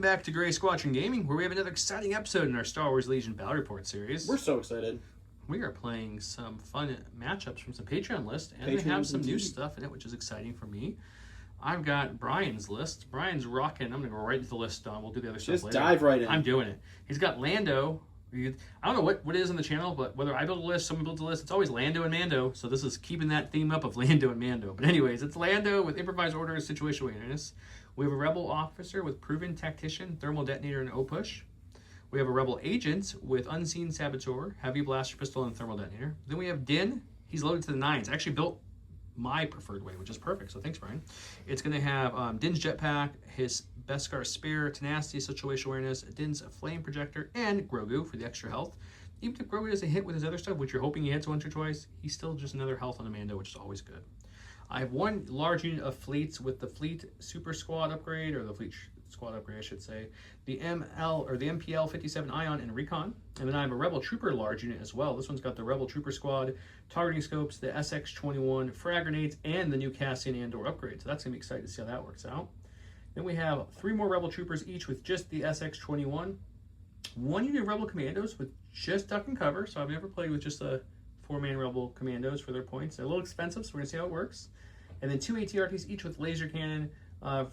back to Grey Squadron Gaming, where we have another exciting episode in our Star Wars Legion Battle Report series. We're so excited. We are playing some fun matchups from some Patreon lists, and they have some new stuff in it, which is exciting for me. I've got Brian's list. Brian's rocking. I'm going to go right into the list, Don. We'll do the other stuff later. Just dive right in. I'm doing it. He's got Lando. I don't know what it is on the channel, but whether I build a list, someone builds a list, it's always Lando and Mando. So this is keeping that theme up of Lando and Mando. But anyways, it's Lando with improvised orders, situation awareness. We have a Rebel officer with proven tactician, thermal detonator, and O-push. We have a Rebel agent with unseen saboteur, heavy blaster pistol, and thermal detonator. Then we have Din. He's loaded to the nines. I actually built my preferred way, which is perfect. So thanks, Brian. It's going to have Din's jetpack, his Beskar spare, tenacity, situation awareness, Din's flame projector, and Grogu for the extra health. Even if Grogu doesn't hit with his other stuff, which you're hoping he hits once or twice, he's still just another health on a Mando, which is always good. I have one large unit of fleets with the Fleet Super Squad upgrade, or the Fleet Squad upgrade, I should say. The MPL 57 Ion and Recon. And then I have a Rebel Trooper large unit as well. This one's got the Rebel Trooper Squad, targeting scopes, the SX-21 frag grenades, and the new Cassian Andor upgrade. So that's going to be exciting to see how that works out. Then we have 3 more Rebel Troopers, each with just the SX-21. 1 unit of Rebel Commandos with just duck and cover. So I've never played with just a 4-man Rebel Commandos for their points. They're a little expensive, so we're going to see how it works. And then 2 ATRTs, each with laser cannon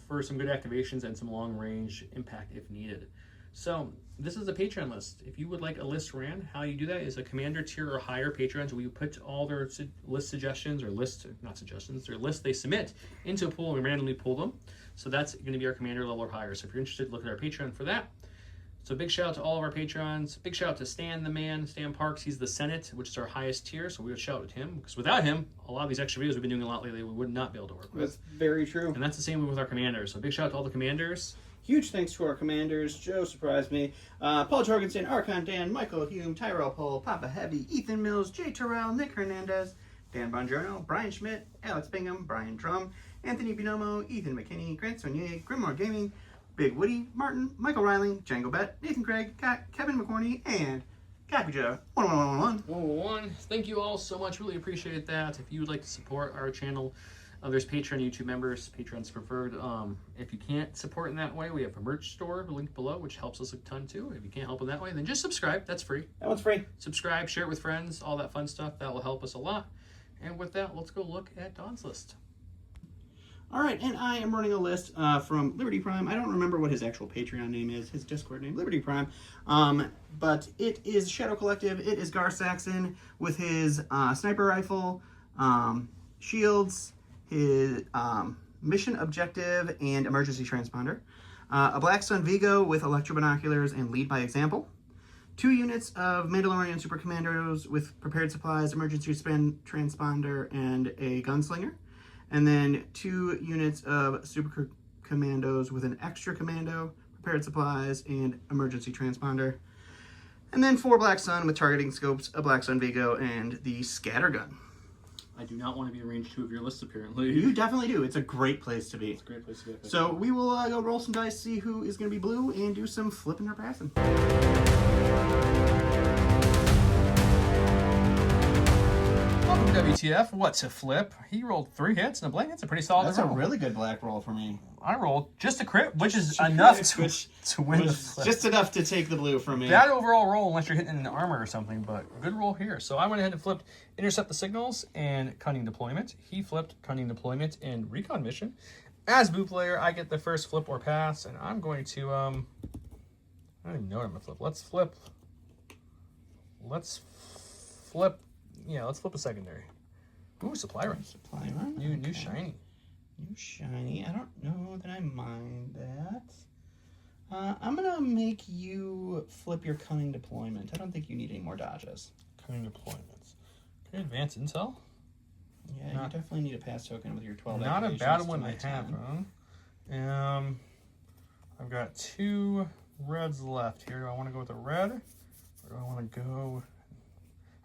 for some good activations and some long-range impact if needed. So this is a Patreon list. If you would like a list ran, how you do that is a commander tier or higher Patreons. We put all their list suggestions, or not suggestions, their list they submit into a pool, and we randomly pull them. So that's going to be our commander level or higher. So if you're interested, look at our Patreon for that. So big shout out to all of our Patrons. Big shout out to Stan the Man, Stan Parks. He's the Senate, which is our highest tier. So we would shout at him, because without him, a lot of these extra videos we've been doing a lot lately, we would not be able to work with. That's very true. And that's the same with our commanders. So big shout out to all the commanders. Huge thanks to our commanders. Joe surprised me. Paul Jorgensen, Archon Dan, Michael Hume, Tyrell Pohl, Papa Heavy, Ethan Mills, Jay Terrell, Nick Hernandez, Dan Bongiorno, Brian Schmidt, Alex Bingham, Brian Drum, Anthony Binomo, Ethan McKinney, Grant Sonier, Grimoire Gaming, Big Woody, Martin, Michael Riley, Django Bet, Nathan Craig, Kevin McCorney, and Capuja 11111. Thank you all so much. Really appreciate that. If you would like to support our channel, there's Patreon YouTube members. Patreon's preferred. If you can't support in that way, we have a merch store linked below, which helps us a ton too. If you can't help in that way, then just subscribe. That's free. That one's free. Subscribe, share it with friends, all that fun stuff. That will help us a lot. And with that, let's go look at Don's list. All right, and I am running a list from Liberty Prime. I don't remember what his actual Patreon name is, his Discord name, Liberty Prime. But it is Shadow Collective. It is Gar Saxon with his sniper rifle, shields, his mission objective, and emergency transponder. A Black Sun Vigo with electro binoculars and lead by example. 2 units of Mandalorian Super Commandos with prepared supplies, emergency transponder, and a gunslinger. And then 2 units of Super Commandos with an extra commando, prepared supplies, and emergency transponder. And then 4 Black Sun with targeting scopes, a Black Sun Vigo, and the scattergun. I do not want to be in range 2 of your list, apparently. You definitely do. It's a great place to be. It's a great place to be. So we will go roll some dice, see who is going to be blue, and do some flipping or passing. WTF, what's a flip? He rolled 3 hits and a blank. That's a pretty solid That's roll. a really good black roll for me. I rolled just a crit, which is enough to win the flip. Just enough to take the blue from me. Bad overall roll unless you're hitting an armor or something, but good roll here. So I went ahead and flipped intercept the signals and cunning deployment. He flipped cunning deployment and recon mission. As blue player, I get the first flip or pass, and I'm going to I don't even know what I'm gonna flip. Let's flip. Yeah, let's flip a secondary. Ooh, supply run. Supply run? New Okay. shiny. New shiny. I don't know that I mind that. I'm going to make you flip your cunning deployment. I don't think you need any more dodges. Cunning deployments. Okay, advanced intel. Yeah, you definitely need a pass token with your 12 Not a activations bad to one my to have, 10. I've got 2 reds left here. Do I want to go with the red? Or do I want to go...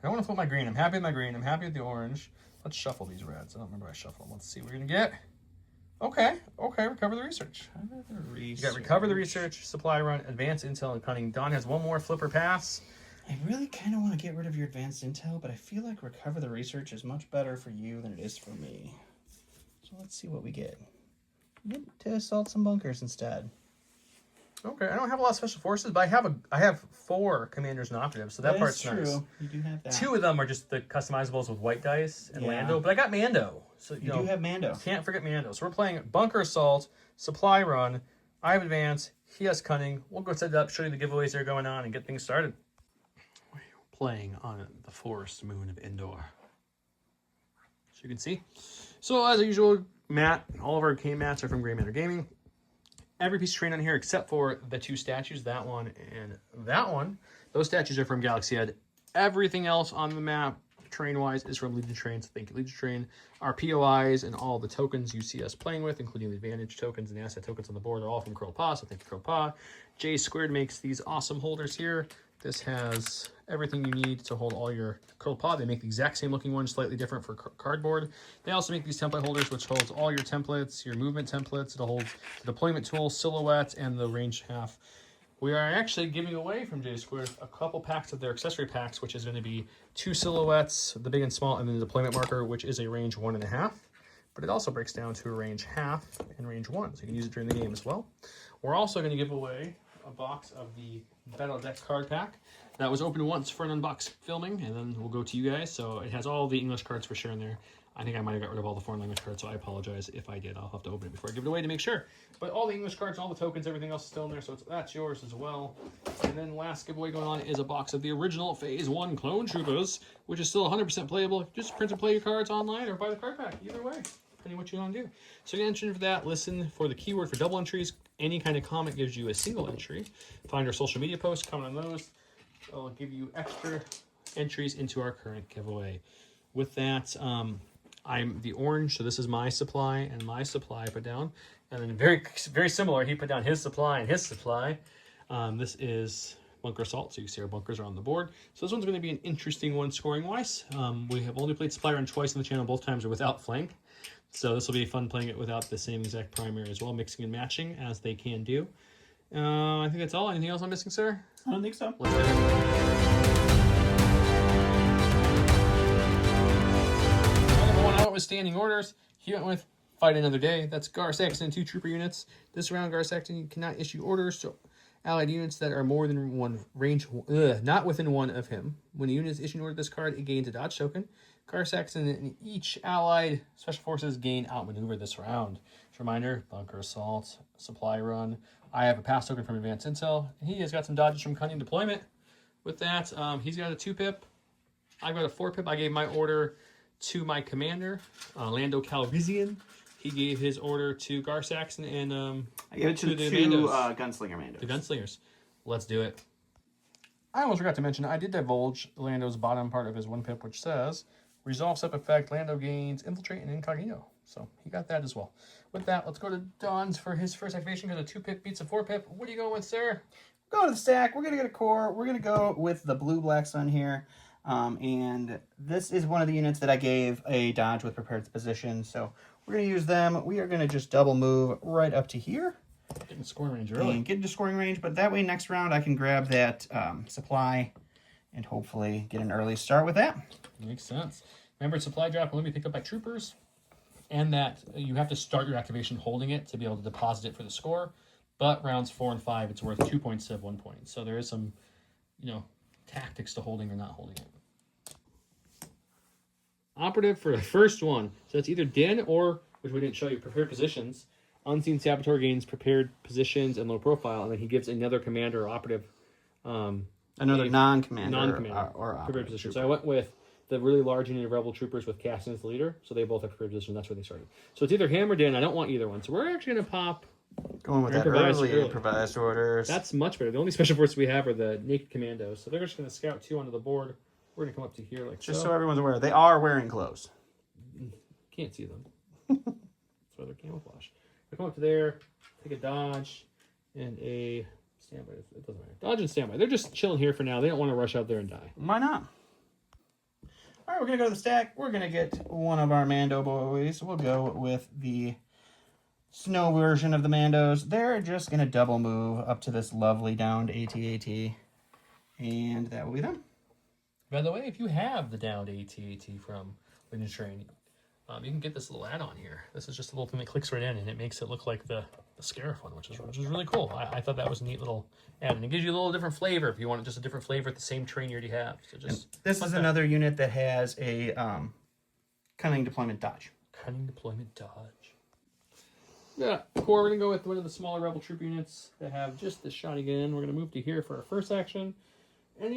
I don't want to flip my green. I'm happy with my green. I'm happy with the orange. Let's shuffle these reds. I don't remember I shuffled them. Let's see what we're going to get. Okay, recover the research. You got recover the research, supply run, advanced intel, and cunning. Don has 1 more flipper pass. I really kind of want to get rid of your advanced intel, but I feel like recover the research is much better for you than it is for me. So let's see what we get. We get to assault some bunkers instead. Okay, I don't have a lot of special forces, but I have 4 commanders and operatives, so that part's true. nice. You do have that. 2 of them are just the customizables with white dice and Yeah. Lando, but I got Mando. So You do have Mando. Can't forget Mando. So we're playing Bunker Assault, Supply Run. I have Advance. He has Cunning. We'll go set it up, show you the giveaways that are going on, and get things started. We're playing on the forest moon of Endor. So you can see. So as usual, mat. All of our game mats are from Grey Matter Gaming. Every piece of terrain on here except for the 2 statues, that one and that one. Those statues are from Galaxy Ed. Everything else on the map, terrain-wise, is from Legion Terrain, so thank you, Legion Terrain. Our POIs and all the tokens you see us playing with, including the advantage tokens and the asset tokens on the board, are all from Curl Pa, so thank you, Curl Pa. J Squared makes these awesome holders here. This has everything you need to hold all your Curl Pa. They make the exact same looking one, slightly different for cardboard. They also make these template holders, which holds all your templates, your movement templates. It'll hold the deployment tool, silhouette, and the range half. We are actually giving away from J Squared a couple packs of their accessory packs, which is going to be 2 silhouettes, the big and small, and then the deployment marker, which is a range 1.5. But it also breaks down to a range half and range 1, so you can use it during the game as well. We're also going to give away a box of the Battle Deck card pack that was opened once for an unbox filming, and then we'll go to you guys. So it has all the English cards for sure in there. I think I might have got rid of all the foreign language cards, so I apologize if I did. I'll have to open it before I give it away to make sure. But all the English cards, all the tokens, everything else is still in there, so that's yours as well. And then last giveaway going on is a box of the original Phase 1 Clone Troopers, which is still 100% playable. Just print and play your cards online or buy the card pack, either way, depending on what you want to do. So get entered for that. Listen for the keyword for double entries. Any kind of comment gives you a single entry. Find our social media posts, comment on those. I'll give you extra entries into our current giveaway. With that, I'm the orange, so this is my supply and my supply I put down. And then very similar, he put down his supply and his supply. This is Bunker Assault, so you can see our bunkers are on the board. So this one's going to be an interesting one scoring-wise. We have only played Supply Run twice on the channel, both times are without flank. So this will be fun playing it without the same exact primary as well, mixing and matching as they can do. I think that's all. Anything else I'm missing, sir? I don't think so. Let's get it. Out with standing orders. He went with Fight Another Day. That's Gar Saxon and 2 trooper units. This round, Gar Saxon cannot issue orders to allied units that are more than one range, not within 1 of him. When a unit is issued an order this card, it gains a dodge token. Gar Saxon and each allied special forces gain outmaneuver this round. Just a reminder, Bunker Assault, Supply Run. I have a pass token from Advanced Intel. He has got some dodges from Cunning Deployment. With that, he's got a 2-pip. I've got a 4-pip. I gave my order to my commander, Lando Calrissian. He gave his order to Gar Saxon and I gave it to the Gunslinger Mandos. The Gunslingers. Let's do it. I almost forgot to mention, I did divulge Lando's bottom part of his 1-pip, which says, Resolve Step Effect, Lando gains Infiltrate and Incognito. So he got that as well. With that, let's go to Don's for his first activation, because a 2-pip beats a 4-pip. What are you going with, sir? Go to the stack. We're going to get a core. We're going to go with the Blue-Black Sun here. And this is one of the units that I gave a dodge with prepared position. So we're going to use them. We are going to just double move right up to here. Getting scoring range early. And get into scoring range. But that way next round I can grab that supply and hopefully get an early start with that. Makes sense. Remember, supply drop will only be picked up by troopers. And that you have to start your activation holding it to be able to deposit it for the score. But rounds 4 and 5, it's worth 2 points instead of 1 point. So there is some, tactics to holding or not holding it. Operative for the first one. So it's either Din or, which we didn't show you, prepared positions. Unseen Saboteur gains prepared positions and low profile, and then he gives another commander or operative. Another non-commander or prepared position. So I went with the really large unit of Rebel troopers with Cassian as the leader. So they both have prepared position. That's where they started. So it's either him or Din. I don't want either one. So we're actually going to pop. Going with that early improvised orders. That's much better. The only special forces we have are the Naked Commandos. So they're just going to scout 2 onto the board. We're going to come up to here like just so everyone's aware. They are wearing clothes. Can't see them. That's why they're camouflage. They come up to there, take a dodge, and a standby. It doesn't matter. Dodge and standby. They're just chilling here for now. They don't want to rush out there and die. Why not? All right, we're going to go to the stack. We're going to get one of our Mando boys. We'll go with the snow version of the Mandos. They're just going to double move up to this lovely downed AT-AT. And that will be them. By the way, if you have the downed AT-AT from Legion Terrain, you can get this little add-on here. This is just a little thing that clicks right in, and it makes it look like the Scarif one, which is really cool. I thought that was a neat little add, and it gives you a little different flavor if you want just a different flavor at the same train you already have. So just this is another unit that has a cunning deployment dodge. Cunning deployment dodge. Yeah, core. We're gonna go with one of the smaller Rebel troop units that have just the shotgun. We're gonna move to here for our first action, and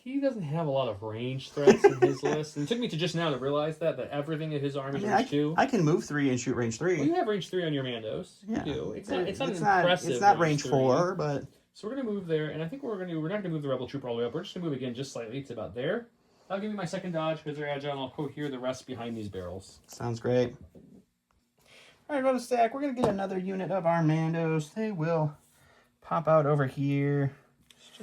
he doesn't have a lot of range threats in his list. And it took me to just now to realize that everything in his army is range 2. I can move 3 and shoot range 3. Well, you have range 3 on your Mandos. Yeah. You do. It's not impressive. It's not range 4, but... So we're going to move there, and I think what we're going to do, we're not going to move the Rebel Trooper all the way up. We're just going to move again just slightly. It's about there. That'll give me my second dodge because they're agile, and I'll cohere the rest behind these barrels. Sounds great. All right, go to stack. We're going to get another unit of our Mandos. They will pop out over here.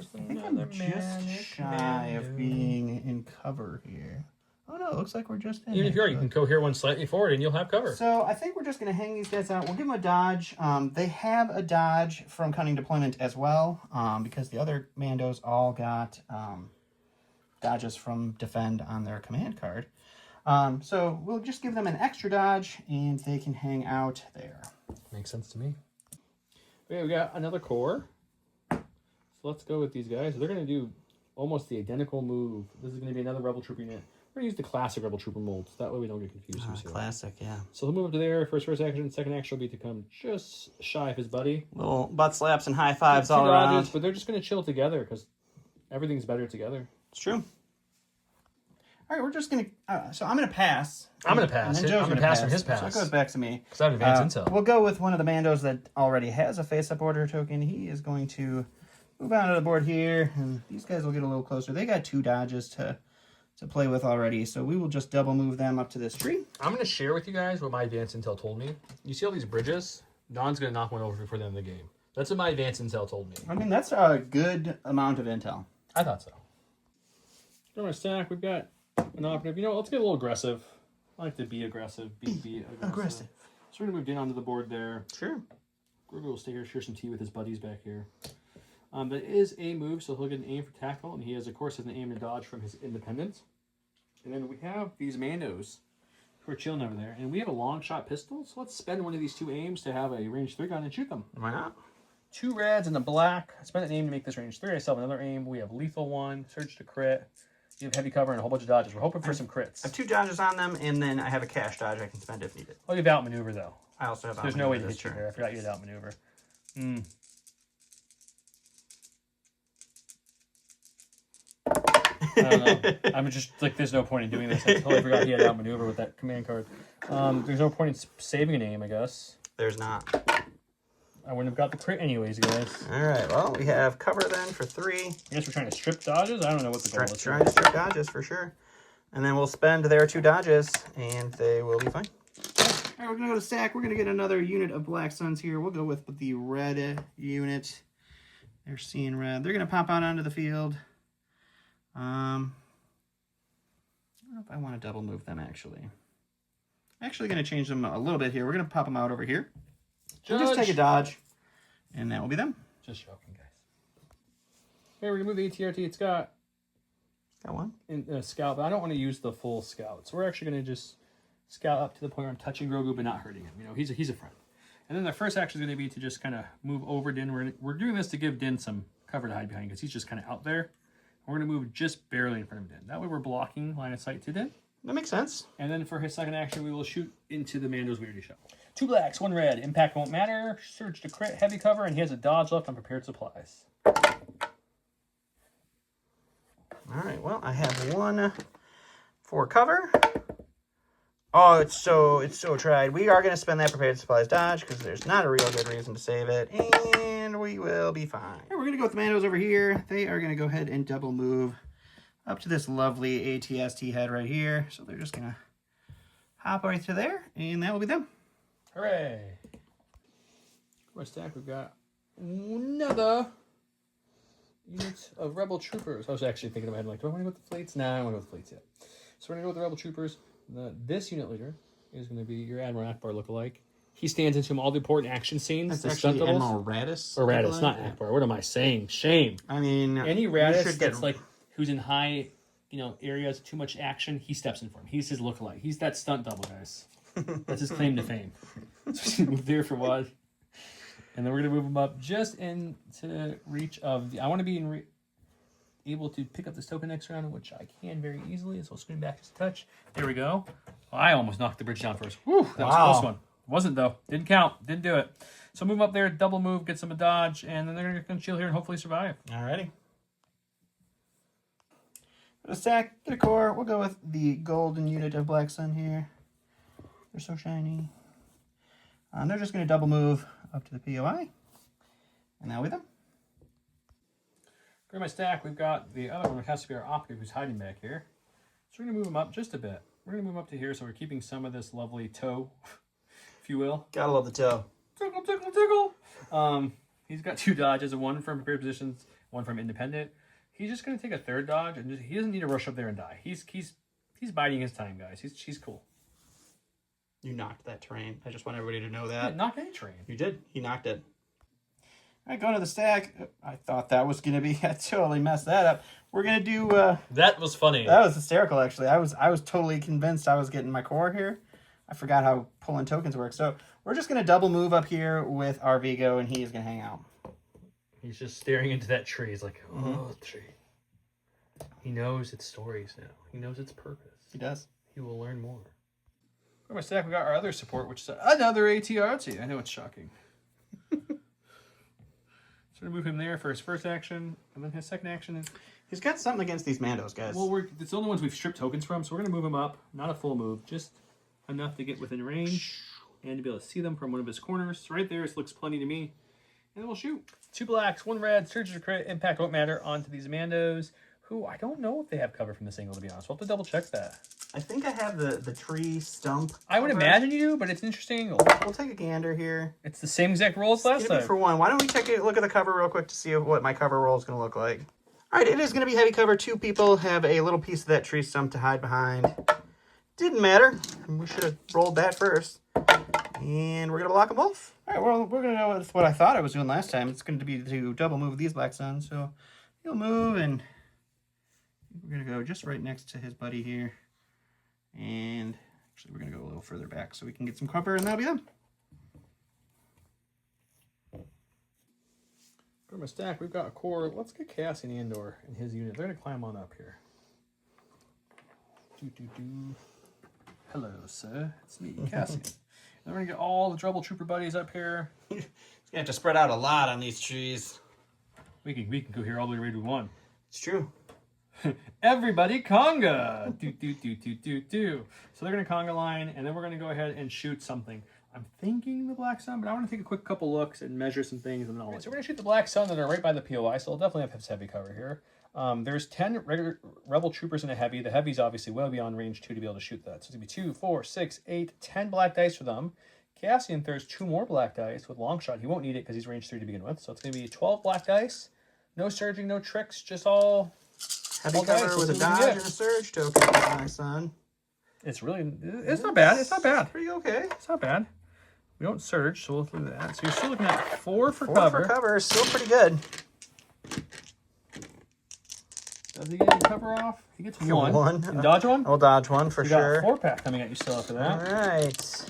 I think I'm just shy of being in cover here. Oh no, it looks like we're just in. Even if you are, you can cohere one slightly forward and you'll have cover. So I think we're just going to hang these guys out. We'll give them a dodge. They have a dodge from cunning deployment as well, because the other Mandos all got dodges from defend on their command card. So we'll just give them an extra dodge, and they can hang out there. Makes sense to me. Okay, we got another core. So let's go with these guys. They're going to do almost the identical move. This is going to be another Rebel Trooper unit. We're going to use the classic Rebel Trooper mold. So that way we don't get confused. Classic, yeah. So he'll move up to there. First action. Second action will be to come just shy of his buddy. Little butt slaps and high fives all around. But they're just going to chill together because everything's better together. It's true. All right, we're just going to... so I'm going to pass. I'm going to pass. I'm going to pass from his pass. So it goes back to me. Because I have advanced intel. We'll go with one of the Mandos that already has a face-up order token. He is going to move out of the board here, and these guys will get a little closer. They got 2 dodges to play with already, so we will just double move them up to this tree. I'm going to share with you guys what my advanced intel told me. You see all these bridges? Don's going to knock one over before the end of the game. That's what my advanced intel told me. I mean, that's a good amount of intel. I thought so. Go to our stack. We've got an operative. Let's get a little aggressive. I like to be aggressive. Be aggressive. So we're going to move in onto the board there. Sure. Grogu will stay here, share some tea with his buddies back here. That is a move, so he'll get an aim for tackle, and he has, of course, an aim and dodge from his independent. And then we have these Mandos who are chilling over there, and we have a long shot pistol, so let's spend one of these 2 aims to have a range 3 gun and shoot them. Why not? 2 reds and a black. I spent an aim to make this range 3. I still have another aim. We have lethal 1, surge to crit. You have heavy cover and a whole bunch of dodges. We're hoping for some crits. I have 2 dodges on them, and then I have a cash dodge I can spend if needed. Oh, you have outmaneuver, though. I also have so there's no way to hit you there. I forgot you had outmaneuver. I don't know. I'm just like, there's no point in doing this. I totally forgot he had outmaneuver with that command card. There's no point in saving an aim, I guess. There's not. I wouldn't have got the crit anyways, guys. All right, well, we have cover then for 3. I guess we're trying to strip dodges? I don't know what the goal is. Trying to strip dodges for sure. And then we'll spend their 2 dodges, and they will be fine. All right, we're going to go to stack. We're going to get another unit of Black Suns here. We'll go with the red unit. They're seeing red. They're going to pop out onto the field. I don't know if I want to double move them, actually. I'm actually going to change them a little bit here. We're going to pop them out over here. We'll just take a dodge, and that will be them. Just joking, guys. Okay, we're going to move the ATRT. It's got one in a scout, but I don't want to use the full scout. So we're actually going to just scout up to the point where I'm touching Grogu, but not hurting him. He's a friend. And then the first action is going to be to just kind of move over Din. We're doing this to give Din some cover to hide behind because he's just kind of out there. We're going to move just barely in front of Din. That way we're blocking line of sight to Din. That makes sense. And then for his second action, we will shoot into the Mandos we already shot. 2 blacks, 1 red. Impact won't matter. Surge to crit, heavy cover, and he has a dodge left on prepared supplies. All right, well, I have 1 for cover. Oh, it's so tried. We are going to spend that prepared supplies dodge because there's not a real good reason to save it. And we will be fine. Right, we're going to go with the Mandos over here. They are going to go ahead and double move up to this lovely ATST head right here. So they're just going to hop right to there, and that will be them. Hooray! Our stack, we've got another unit of Rebel Troopers. I was actually thinking in my head, like, do I want to go with the fleets? Nah, I don't want to go with the fleets yet. So we're going to go with the Rebel Troopers. This unit leader is going to be your Admiral Akbar lookalike. He stands into all the important action scenes. That's actually Admiral Radis. Or Radis, not Akbar. What am I saying? Shame. I mean, any Radis that's like who's in high areas, too much action, he steps in for him. He's his lookalike. He's that stunt double, guys. That's his claim to fame. So move there for one. And then we're going to move him up just into reach of the... I want to be able to pick up this token next round, which I can very easily. So I'll screen back just a touch. There we go. I almost knocked the bridge down first. Whew, that was a close one. Wasn't, though. Didn't count. Didn't do it. So move up there, double move, get some dodge, and then they're going to chill here and hopefully survive. Alrighty. A stack, get a core. We'll go with the golden unit of Black Sun here. They're so shiny. They're just going to double move up to the POI. And now with them. Grab my stack. We've got the other one, which has to be our optic, who's hiding back here. So we're going to move him up just a bit. We're going to move him up to here, so we're keeping some of this lovely toe, if you will. Gotta love the toe. Tickle, tickle, tickle. He's got 2 dodges, one from prepared positions, one from independent. He's just going to take a 3rd dodge, and he doesn't need to rush up there and die. He's biding his time, guys. He's cool. You knocked that terrain. I just want everybody to know that. Knock any terrain. You did. He knocked it. All right, going to the stack. I thought that was going to be... I totally messed that up. We're going to do... that was funny. That was hysterical, actually. I was totally convinced I was getting my core here. I forgot how pulling tokens work. So we're just going to double move up here with our Vigo, and he's going to hang out. He's just staring into that tree. He's like, oh, tree. He knows its stories now. He knows its purpose. He does. He will learn more. For my stack, we got our other support, which is another ATRT. I know it's shocking. So we're going to move him there for his first action, and then his second action is... He's got something against these Mandos, guys. Well, it's the only ones we've stripped tokens from, so we're going to move him up. Not a full move, just enough to get within range and to be able to see them from one of his corners. So right there, it looks plenty to me. And then we'll shoot. 2 blacks, 1 red, surges or crit, impact won't matter onto these Mandos, who I don't know if they have cover from this angle, to be honest. We'll have to double check that. I think I have the tree stump. I would imagine you do, but it's an interesting angle. We'll take a gander here. It's the same exact roll as last time. For one. Why don't we take a look at the cover real quick to see what my cover roll is going to look like. All right, it is going to be heavy cover. 2 people have a little piece of that tree stump to hide behind. Didn't matter. We should have rolled that first. And we're going to block them both. All right, well, we're going to go with what I thought I was doing last time. It's going to be to double move these Black Suns. So he'll move, and we're going to go just right next to his buddy here. And actually, we're going to go a little further back so we can get some cover, and that'll be them. For my stack, we've got a core. Let's get Cassian Andor and his unit. They're going to climb on up here. Hello, sir. It's me, Cassian. And we're going to get all the Trouble Trooper buddies up here. He's going to have to spread out a lot on these trees. We can go here all the way to Raid 1. It's true. Everybody conga! Do. So they're going to conga line, and then we're going to go ahead and shoot something. I'm thinking the Black Sun, but I want to take a quick couple looks and measure some things, and then so we're going to shoot the Black Sun that are right by the POI, so I'll definitely have heavy cover here. There's 10 regular Rebel Troopers in a heavy. The heavy's obviously well beyond range 2 to be able to shoot that. So it's going to be 2, 4, 6, 8, 10 black dice for them. Cassian throws 2 more black dice with long shot. He won't need it because he's range 3 to begin with. So it's going to be 12 black dice. No surging, no tricks, just all... Heavy cover with a dodge and a surge token, my son. It's really... It's not bad. It's not bad. Pretty okay. It's not bad. We don't surge, so we'll do that. So you're still looking at 4 for 4 cover. 4 for cover is still pretty good. Does he get any cover off? He gets 1. You can dodge 1? I'll dodge 1 for sure. You got a 4-pack coming at you still after that. All right.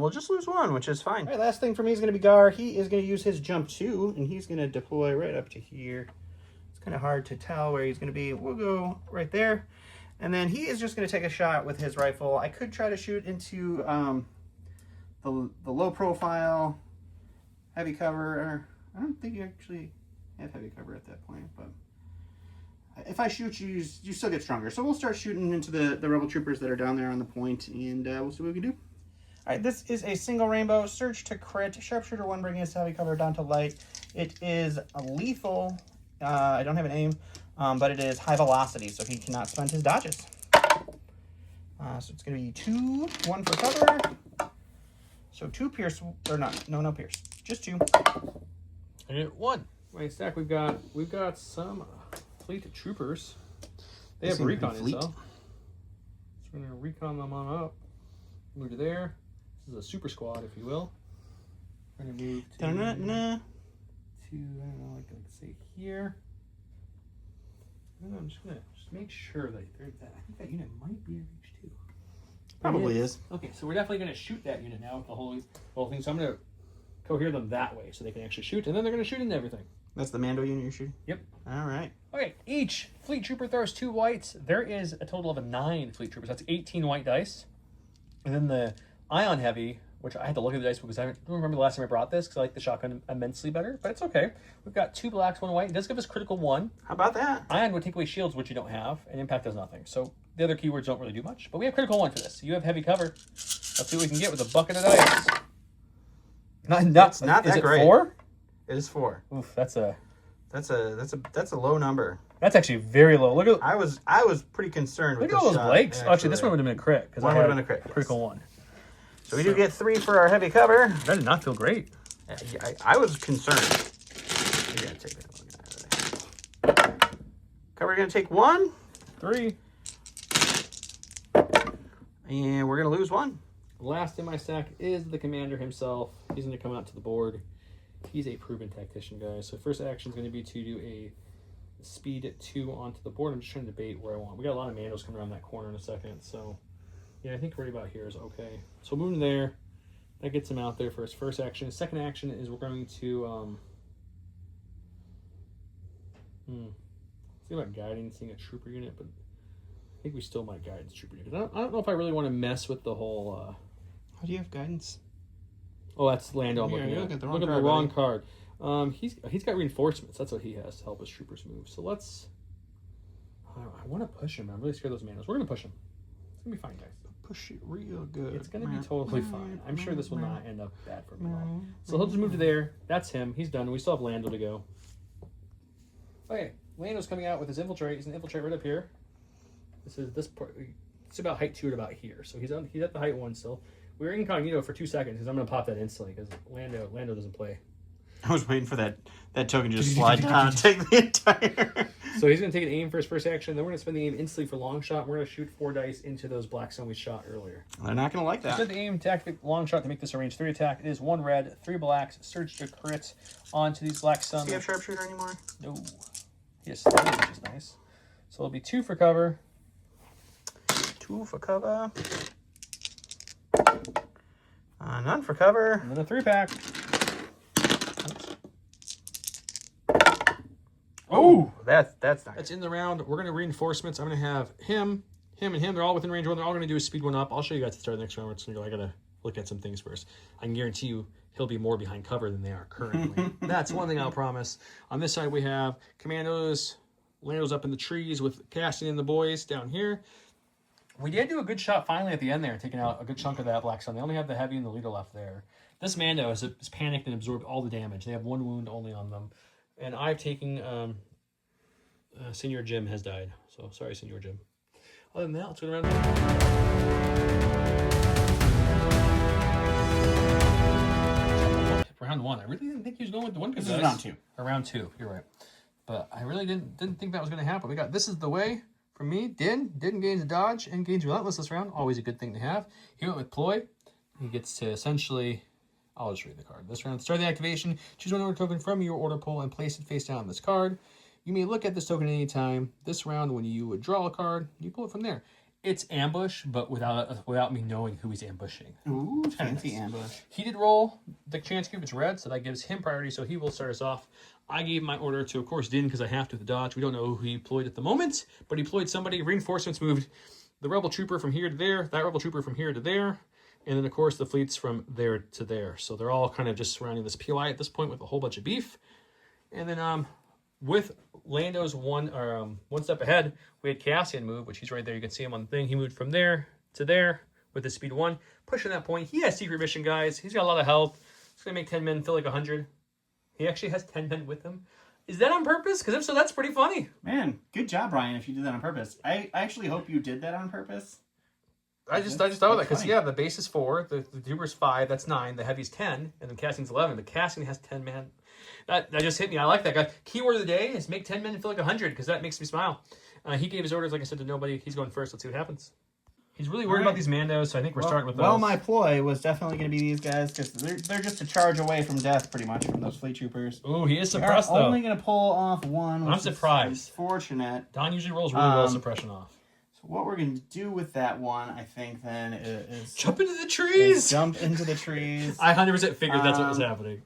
We'll just lose 1, which is fine. All right, last thing for me is going to be Gar. He is going to use his jump 2, and he's going to deploy right up to here. It's kind of hard to tell where he's going to be. We'll go right there. And then he is just going to take a shot with his rifle. I could try to shoot into the low profile, heavy cover. I don't think you actually have heavy cover at that point, but if I shoot you, you still get stronger. So we'll start shooting into the Rebel Troopers that are down there on the point, and we'll see what we can do. All right, this is a single rainbow, surge to crit, sharpshooter 1 bringing his heavy cover down to light. It is a lethal. I don't have an aim, but it is high velocity, so he cannot spend his dodges. So it's going to be 2, 1 for cover. So 2 pierce, or not, no pierce, just 2. I get 1. Wait, stack. We've got some fleet troopers. They have recon intel. So we're going to recon them on up. Move to there. This is a super squad, if you will. We're going to move to, I don't know, like say here. I don't know, I'm just gonna make sure that I think that unit might be in reach too. Probably is. Okay, so we're definitely gonna shoot that unit now with the whole thing. So I'm gonna cohere them that way so they can actually shoot, and then they're gonna shoot into everything. That's the Mando unit you're shooting? Yep. All right. Okay, each fleet trooper throws 2 whites. There is a total of 9 fleet troopers. That's 18 white dice. And then the Ion Heavy, which I had to look at the dice because I don't remember the last time I brought this because I like the shotgun immensely better, but it's okay. We've got 2 blacks, 1 white. It does give us critical 1. How about that? Ion would take away shields, which you don't have, and impact does nothing. So the other keywords don't really do much, but we have critical 1 for this. You have heavy cover. Let's see what we can get with a bucket of dice. It's not that great. 4? It is 4. Oof, that's a low number. That's actually very low. Look at I was pretty concerned with look at all this those shot, Blakes. Actually, this one would have been a crit because One would have been a crit, yes. Critical 1. So we do get 3 for our heavy cover. That did not feel great. I was concerned. You're gonna take that. Cover gonna take 1. 3. And we're gonna lose 1. Last in my stack is the commander himself. He's going to come out to the board. He's a proven tactician, guys. So first action is going to be to do a speed 2 onto the board. I'm just trying to debate where I want. We got a lot of Mandos coming around that corner in a second. So yeah, I think right about here is okay. So moving there, that gets him out there for his first action. Second action is we're going to think about guiding, seeing a trooper unit, but I think we still might guide the trooper unit. I don't know if I really want to mess with the whole. How do you have guidance? Oh, that's Lando. I'm Yeah, looking you're at. looking at the wrong card, card. He's got reinforcements. That's what he has to help his troopers move. So let's. I want to push him. I'm really scared of those Mandos. We're gonna push him. It's gonna be fine, guys. Push it real good. It's gonna be totally fine. I'm sure this will not end up bad for me at all. So he'll just move to there. That's him. He's done. We still have Lando to go. Okay, Lando's coming out with his infiltrate. He's gonna infiltrate right up here. This part. It's about height 2 at about here. So he's at the height 1 still. We're incognito for 2 seconds because I'm gonna pop that instantly because Lando doesn't play. I was waiting for that token to just slide down and take the entire. So he's going to take an aim for his first action. Then we're going to spend the aim instantly for long shot. We're going to shoot 4 dice into those black stone we shot earlier. They're not going to like that. Spend the aim to activate long shot to make this a range 3 attack. It is 1 red, 3 blacks. Surge to crit onto these black stones. Do you have sharpshooter anymore? No. Yes, which is nice. So it'll be 2 for cover. 2 for cover. None for cover. And then a 3-pack. Oh, that's nice. That's in the round. We're going to reinforcements. I'm going to have him, and him. They're all within range 1. They're all going to do a speed 1 up. I'll show you guys at the start of the next round. We're just going to go, I got to look at some things first. I can guarantee you he'll be more behind cover than they are currently. That's one thing I'll promise. On this side, we have Commandos, Lando's up in the trees with Cassian and the boys down here. We did do a good shot finally at the end there, taking out a good chunk of that black stone. They only have the heavy and the leader left there. This Mando is panicked and absorbed all the damage. They have 1 wound only on them. And I've taken... Senior Jim has died. So, sorry, Senior Jim. Other than that, let's go around. Round 1. I really didn't think he was going with the 1. This is round 2. Round 2, you're right. But I really didn't think that was going to happen. We got This Is the Way from me. Didn't gain the dodge and gains relentless this round. Always a good thing to have. He went with Ploy. He gets to essentially... I'll just read the card. This round, start the activation. Choose 1 order token from your order pool and place it face down on this card. You may look at this token at any time. This round, when you would draw a card, you pull it from there. It's ambush, but without me knowing who he's ambushing. Ooh, fancy ambush. He did roll the chance cube. It's red, so that gives him priority, so he will start us off. I gave my order to, of course, Din, because I have to with the dodge. We don't know who he deployed at the moment, but he deployed somebody. Reinforcements moved the rebel trooper from here to there, that rebel trooper from here to there, and then, of course, the fleets from there to there. So they're all kind of just surrounding this POI at this point with a whole bunch of beef. And then with Lando's one step ahead, we had Cassian move, which he's right there. You can see him on the thing. He moved from there to there with his speed 1. Pushing that point. He has secret mission, guys. He's got a lot of health. He's going to make 10 men feel like 100. He actually has 10 men with him. Is that on purpose? Because if so, that's pretty funny. Man, good job, Brian, if you did that on purpose. I actually hope you did that on purpose. I just thought of that because, yeah, the base is 4, the Duber's 5, that's 9, the Heavy's 10, and then Cassian's 11. But Cassian has 10 men. That just hit me. I like that guy. Keyword of the day is make 10 men feel like 100 because that makes me smile. He gave his orders, like I said, to nobody. He's going first. Let's see what happens. He's really worried about these Mandos, so I think we're starting with those. Well, my ploy was definitely going to be these guys, because they're just a charge away from death, pretty much, from those Fleet Troopers. Ooh, he is suppressed, though. Only going to pull off one, which I'm surprised. is unfortunate. Don usually rolls really well suppression off. So what we're going to do with that one, I think, then, is... Jump into the trees! Jump into the trees. I 100% figured that's what was happening.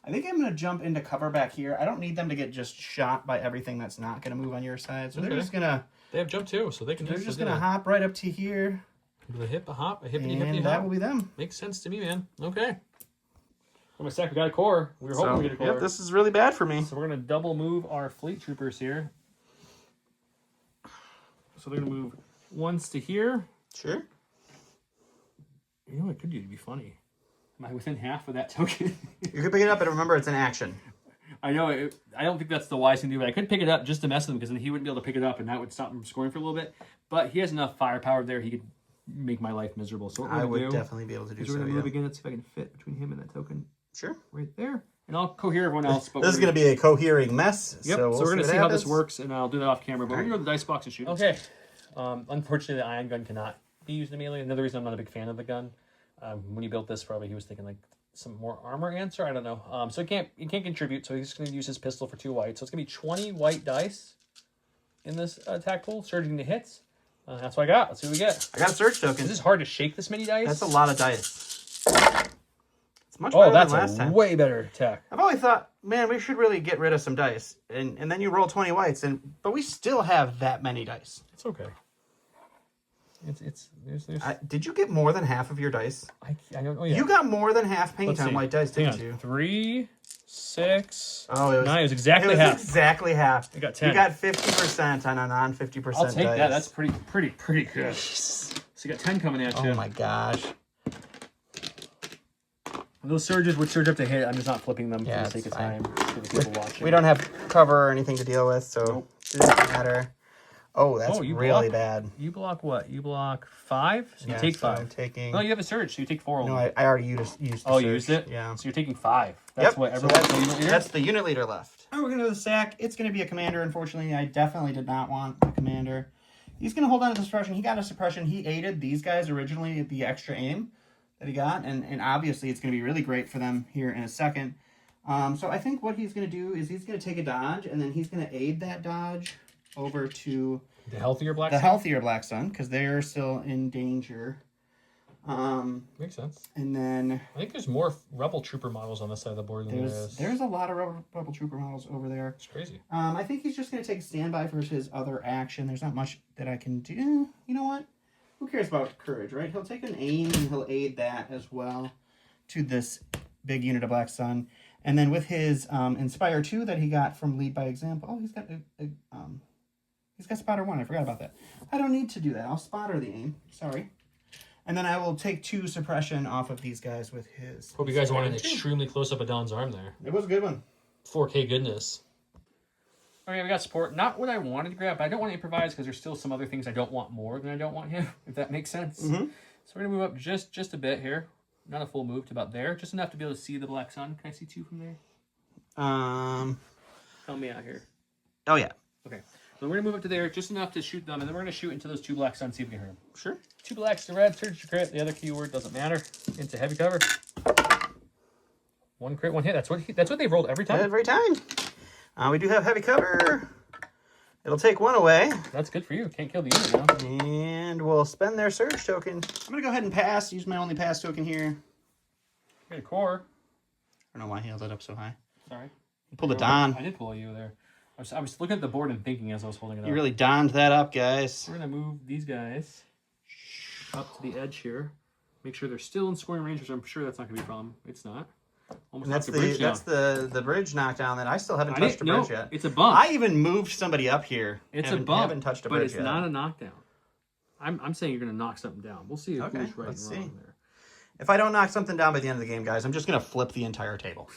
I think I'm going to jump into cover back here. I don't need them to get just shot by everything that's not going to move on your side. So they're just going to... They have jump, too, so they can... They're just going to hop right up to here. With a hip, a hop, a hippity, hippity, and that will be them. Makes sense to me, man. Okay. I'm a sec. We got a core. We were hoping we get a core. Yep, this is really bad for me. So we're going to double move our Fleet Troopers here. So they're going to move once to here. Sure. You know what I could do to be funny? Am I within half of that token? You could pick it up, and remember, it's an action. I know. I don't think that's the wise thing to do, but I could pick it up just to mess with him, because then he wouldn't be able to pick it up, and that would stop him from scoring for a little bit. But he has enough firepower there. He could make my life miserable. So what I would definitely be able to do so. We're going to move again. Let's see if I can fit between him and that token. Sure. Right there. And I'll cohere everyone else. But this is going to be a cohering mess. Yep. So we're going to see how this works, and I'll do that off camera. But we're going to go to the dice box and shoot. Okay. Unfortunately, the ion gun cannot be used immediately. Another reason I'm not a big fan of the gun. When he built this, probably he was thinking like some more armor answer. I don't know. So he can't contribute. So he's just going to use his pistol for 2 white. So it's going to be 20 white dice in this attack pool, surging to hits. That's what I got. Let's see what we get. I got a surge token. Is this hard to shake this many dice? That's a lot of dice. It's much better than last time. Way better attack. I've always thought, man, we should really get rid of some dice. And then you roll 20 whites, but we still have that many dice. It's okay. Did you get more than half of your dice? I don't know. Yeah. You got more than half paint on white dice, didn't you? 3, 6. Oh, it was 9. It was exactly half. Exactly half. You got 10. You got 50% on a non-50% I'll take dice. that. That's pretty good. So you got 10 coming at you. Oh my gosh. Those surges would surge up to hit. I'm just not flipping them for the sake of time for the people watching. We don't have cover or anything to deal with, so it doesn't matter. Oh, that's really bad. You block what? You block 5? So you take 5. I'm taking... No, you have a surge, so you take 4 only. No, I already used the Oh, surge. you used it? Yeah. So you're taking 5. That's what everyone... That's the unit leader left. Oh, we're going to do the sack. It's going to be a commander, unfortunately. I definitely did not want a commander. He's going to hold on to the suppression. He got a suppression. He aided these guys originally at the extra aim that he got, and obviously it's going to be really great for them here in a second. So I think what he's going to do is he's going to take a dodge, and then he's going to aid that dodge over to... The healthier Black Sun? The healthier Black Sun, because they're still in danger. Makes sense. And then... I think there's more Rebel Trooper models on this side of the board than there is. There's a lot of Rebel Trooper models over there. It's crazy. I think he's just going to take a standby for his other action. There's not much that I can do. You know what? Who cares about courage, right? He'll take an aim and he'll aid that as well to this big unit of Black Sun. And then with his Inspire 2 that he got from Lead by Example... Oh, he's got he's got Spotter 1. I forgot about that. I don't need to do that. I'll spotter the aim. Sorry. And then I will take 2 suppression off of these guys with his... Hope you guys want an extremely close-up of Don's arm there. It was a good one. 4K goodness. Okay, we got support. Not what I wanted to grab, but I don't want to improvise because there's still some other things I don't want more than I don't want him, if that makes sense. Mm-hmm. So we're going to move up just a bit here. Not a full move to about there. Just enough to be able to see the Black Sun. Can I see 2 from there? Help me out here. Oh, yeah. Okay. So we're going to move up to there just enough to shoot them, and then we're going to shoot into those 2 Black Suns, see if we can hurt them. Sure. 2 blacks to red, surge to crit. The other keyword doesn't matter. Into heavy cover. 1 crit, 1 hit. That's what they've rolled every time. Every time. We do have heavy cover. It'll take 1 away. That's good for you. Can't kill the unit now. And we'll spend their surge token. I'm going to go ahead and pass. Use my only pass token here. Get a core. I don't know why he held it up so high. Sorry. You pulled it down. I did pull you there. I was looking at the board and thinking as I was holding it up. You really donned that up, guys. We're going to move these guys up to the edge here. Make sure they're still in scoring range, which I'm sure that's not going to be a problem. It's not. Almost that's the bridge knockdown that I still haven't touched a bridge yet. It's a bump. I even moved somebody up here. It's a bump. I haven't touched a bridge yet. But it's not a knockdown. I'm saying you're going to knock something down. We'll see who's right and wrong there. If I don't knock something down by the end of the game, guys, I'm just going to flip the entire table.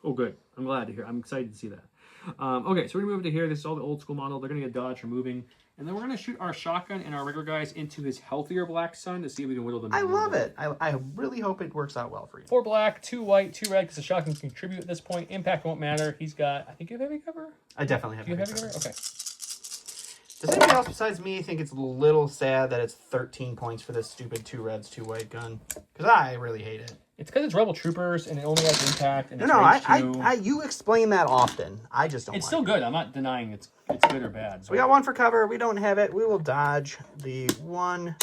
Oh, good. I'm glad to hear. I'm excited to see that. Okay, so we're going to move to here. This is all the old school model. They're going to get dodge for moving. And then we're going to shoot our shotgun and our regular guys into his healthier Black Sun to see if we can whittle them down. I love it. I really hope it works out well for you. 4 black, 2 white, 2 red, because the shotgun can contribute at this point. Impact won't matter. He's got, I think you have heavy cover? I definitely have heavy cover. Okay. Does anybody else besides me think it's a little sad that it's 13 points for this stupid 2 reds, 2 white gun? Because I really hate it. It's because it's Rebel Troopers and it only has impact. And No, it's no, range 2. you explain that often. I just don't. It's like still it. good. I'm not denying it's good or bad. So we got 1 for cover. We don't have it. We will dodge the 1,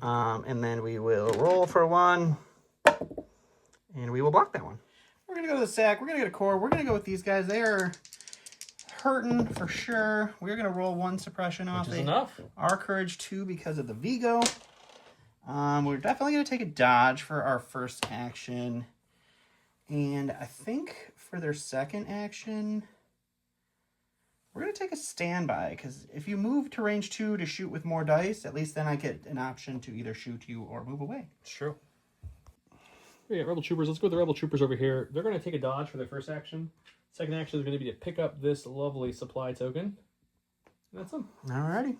and then we will roll for 1, and we will block that 1. We're gonna go to the sack. We're gonna get a core. We're gonna go with these guys. They are hurting for sure. We're gonna roll 1 suppression off. Which is enough. Our courage 2 because of the Vigo. We're definitely gonna take a dodge for our first action, and I think for their second action, we're gonna take a standby because if you move to range 2 to shoot with more dice, at least then I get an option to either shoot you or move away. It's true. We got Rebel Troopers. Let's go with the Rebel Troopers over here. They're going to take a dodge for their first action. Second action is going to be to pick up this lovely supply token. And that's them. Alrighty.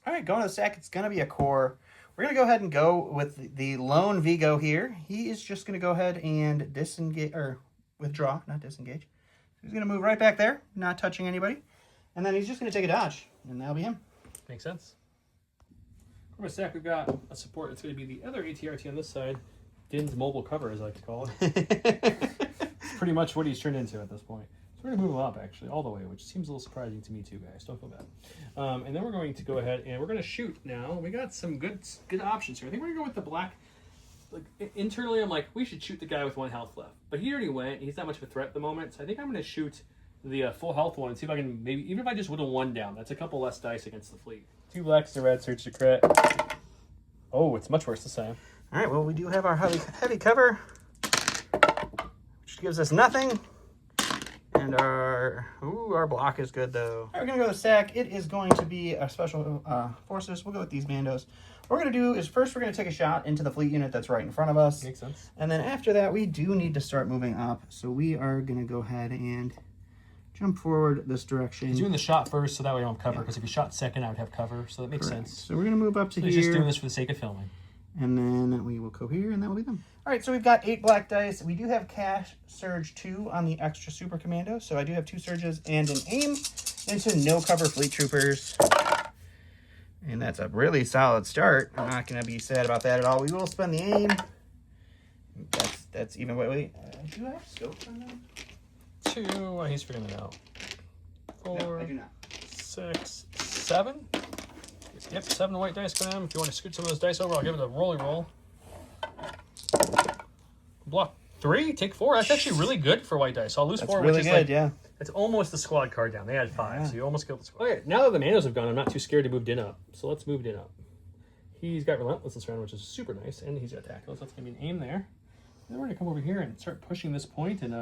Alright, going to the sack, it's going to be a core. We're going to go ahead and go with the lone Vigo here. He is just going to go ahead and disengage, or withdraw, not disengage. He's going to move right back there, not touching anybody. And then he's just going to take a dodge, and that'll be him. Makes sense. For my stack, we've got a support. It's going to be the other ATRT on this side. Din's mobile cover, as I like to call it. It's pretty much what he's turned into at this point. So we're going to move him up, actually, all the way, which seems a little surprising to me, too, guys. Don't feel bad. And then we're going to go ahead and we're going to shoot now. We got some good options here. I think we're going to go with the black. Like, internally, I'm like, we should shoot the guy with 1 health left. But he already went. He's not much of a threat at the moment. So I think I'm going to shoot the full health one and see if I can maybe, even if I just whittle 1 down, that's a couple less dice against the fleet. 2 blacks to red, search to crit. Oh, it's much worse this time. All right, well, we do have our heavy cover, which gives us nothing. And our block is good, though. All right, we're going to go to the sack. It is going to be our special forces. We'll go with these bandos. What we're going to do is first we're going to take a shot into the fleet unit that's right in front of us. Makes sense. And then after that, we do need to start moving up. So we are going to go ahead and jump forward this direction. He's doing the shot first, so that way I don't have cover, because if he shot second, I would have cover, so that makes sense. So we're going to move up to So here. he's just doing this for the sake of filming. And then we will go here, and that will be them. All right, so we've got 8 black dice. We do have Cash Surge 2 on the extra Super Commando. So I do have 2 surges and an aim into no cover fleet troopers. And that's a really solid start. I'm not going to be sad about that at all. We will spend the aim. That's even, wait. Do I have scopes on them? 2, he's figuring it out. 4, No, I do not. 6, 7. Yep, 7 white dice for them. If you want to scoot some of those dice over, I'll give it a rolly roll. Block 3, take 4. That's actually really good for white dice. I'll lose 4, really which is good, like, yeah. It's almost the squad card down. They had 5, so you almost killed the squad. Okay, now that the Manos have gone, I'm not too scared to move Din up. So let's move Din up. He's got Relentless this round, which is super nice, and he's got Tackle, so that's going to be an aim there. And then we're going to come over here and start pushing this point, and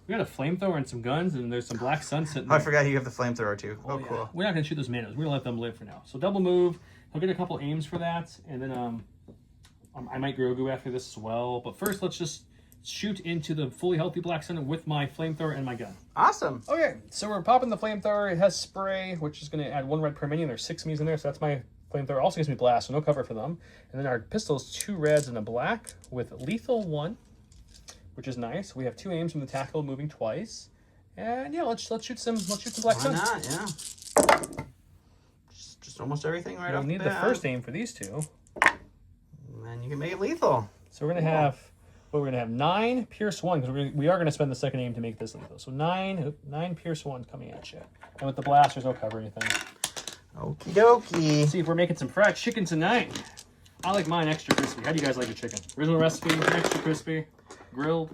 we got a flamethrower and some guns, and there's some Black Sun sitting there. I forgot you have the flamethrower too. Oh, yeah. cool. We're not going to shoot those Manos. We're going to let them live for now. So double move. He'll get a couple aims for that, and then I might Grogu after this as well. But first, let's just shoot into the fully healthy Black Sun with my flamethrower and my gun. Awesome. Okay, so we're popping the flamethrower. It has spray, which is going to add 1 red per minion. There's 6 minis in there, so that's my flamethrower. Also gives me blast, so no cover for them. And then our pistol is 2 reds and a black with lethal 1, which is nice. We have 2 aims from the tackle, moving twice. And yeah, let's shoot some Black Why Suns. not? Yeah. Just almost everything right off We'll need the the bat. first aim for these 2. And then you can make it lethal. So we're gonna have, we're gonna have 9 Pierce 1 because we are gonna spend the second aim to make this lethal. So 9 Pierce 1 coming at you. And with the blast, there's no cover or anything. Okie dokie. See if we're making some fried chicken tonight. I like mine extra crispy. How do you guys like your chicken? Original recipe, extra crispy, grilled.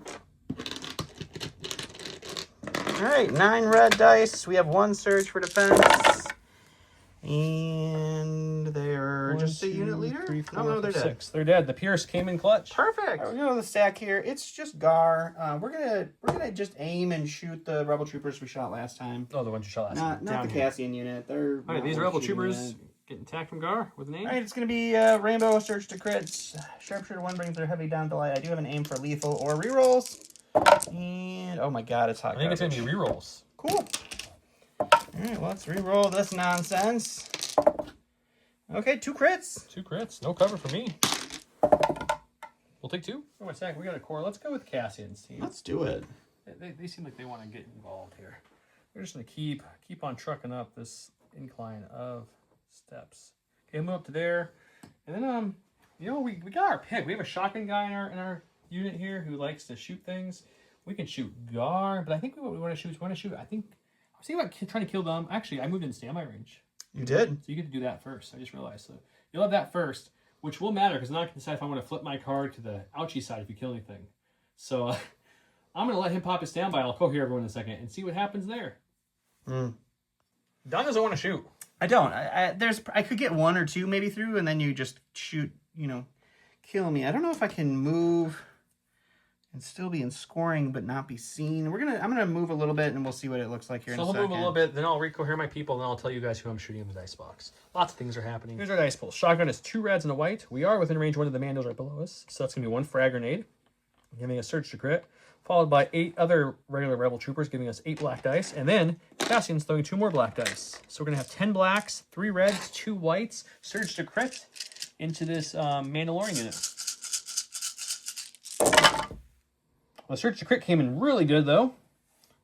All right, 9 red dice. We have 1 surge for defense. And they're just a unit leader? 3, 4, No, they're 5, dead. 6. They're dead. The Pierce came in clutch. Perfect. All right, we're going to the stack here. It's just Gar. We're gonna just aim and shoot the rebel troopers we shot last time. Oh, the ones you shot last time. Not the Cassian unit. They're All right, these not rebel worth shooting troopers at. getting attacked from Gar with an aim. All right, it's going to be Rainbow Search to crits. Sharpshooter 1 brings their heavy down to light. I do have an aim for lethal or rerolls. And, oh my god, it's hot I think it's garbage. going to be rerolls. Cool. All right, well, let's reroll this nonsense. Okay, 2 crits. 2 crits. No cover for me. We'll take 2. Oh, wait a second. We got a core. Let's go with Cassian's team. Let's do it. They seem like they want to get involved here. We're just going to keep on trucking up this incline of steps. Okay, move up to there. And then, you know, we got our pick. We have a shotgun guy in our unit here who likes to shoot things. We can shoot Gar, but I think what we want to shoot is I think I was thinking about trying to kill them. Actually, I moved in standby range. You did? So you get to do that first. I just realized. So you'll have that first, which will matter because now I can decide if I want to flip my card to the ouchie side if you kill anything. So I'm going to let him pop his standby. I'll go here everyone in a second and see what happens there. Don doesn't want to shoot. I don't. I could get one or two maybe through, and then you just shoot, you know, kill me. I don't know if I can move and still be in scoring but not be seen. I'm gonna move a little bit, and we'll see what it looks like here in a second. So I'll move a little bit, then I'll recohere my people, and then I'll tell you guys who I'm shooting in the dice box. Lots of things are happening. Here's our dice pool. Shotgun is 2 reds and a white. We are within range 1 of the Mandos right below us, so that's gonna be 1 frag grenade, giving us surge to crit, followed by 8 other regular rebel troopers, giving us 8 black dice, and then Cassian's throwing 2 more black dice. So we're gonna have 10 blacks, 3 reds, 2 whites, surge to crit into this Mandalorian unit. Well, the surge to crit came in really good though.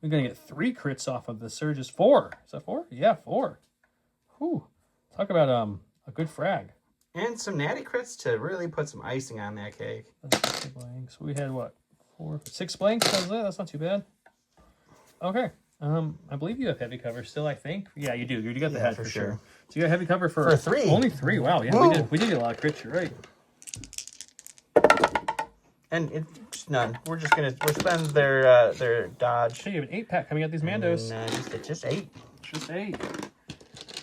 We're gonna get 3 crits off of the surges. 4. Is that 4? Yeah, 4. Whew. Talk about a good frag. And some natty crits to really put some icing on that cake. So we had what? 6 blanks. That's not too bad. Okay. I believe you have heavy cover still. I think. Yeah, you do. You got the head for sure. So you got heavy cover for 3. Only 3. Wow. Yeah, we did get a lot of crits. You're right. And it's none. We'll spend their dodge. Hey, you have an 8-pack coming out these Mandos. Just 8. Just 8.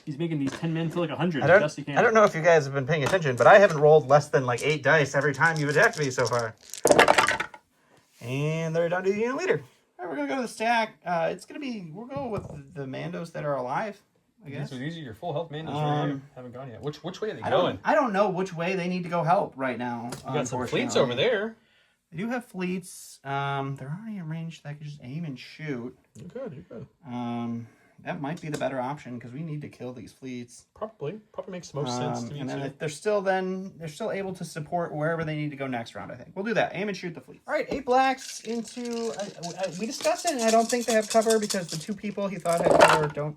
He's making these 10 men feel like 100. I don't know if you guys have been paying attention, but I haven't rolled less than like 8 dice every time you've attacked me so far. And they're down to the unit leader. All right, we're gonna go to the stack. We'll go with the Mandos that are alive, I guess. So these are your full health Mandos right here. Haven't gone yet. Which way are they going? I don't know which way they need to go help right now. You got some fleets over there. They do have fleets. They're already in range that I could just aim and shoot. You're good. That might be the better option because we need to kill these fleets. Probably makes the most sense to me. And then if they're still able to support wherever they need to go next round. I think we'll do that. Aim and shoot the fleet. All right, 8 blacks into. We discussed it, and I don't think they have cover because the 2 people he thought had cover don't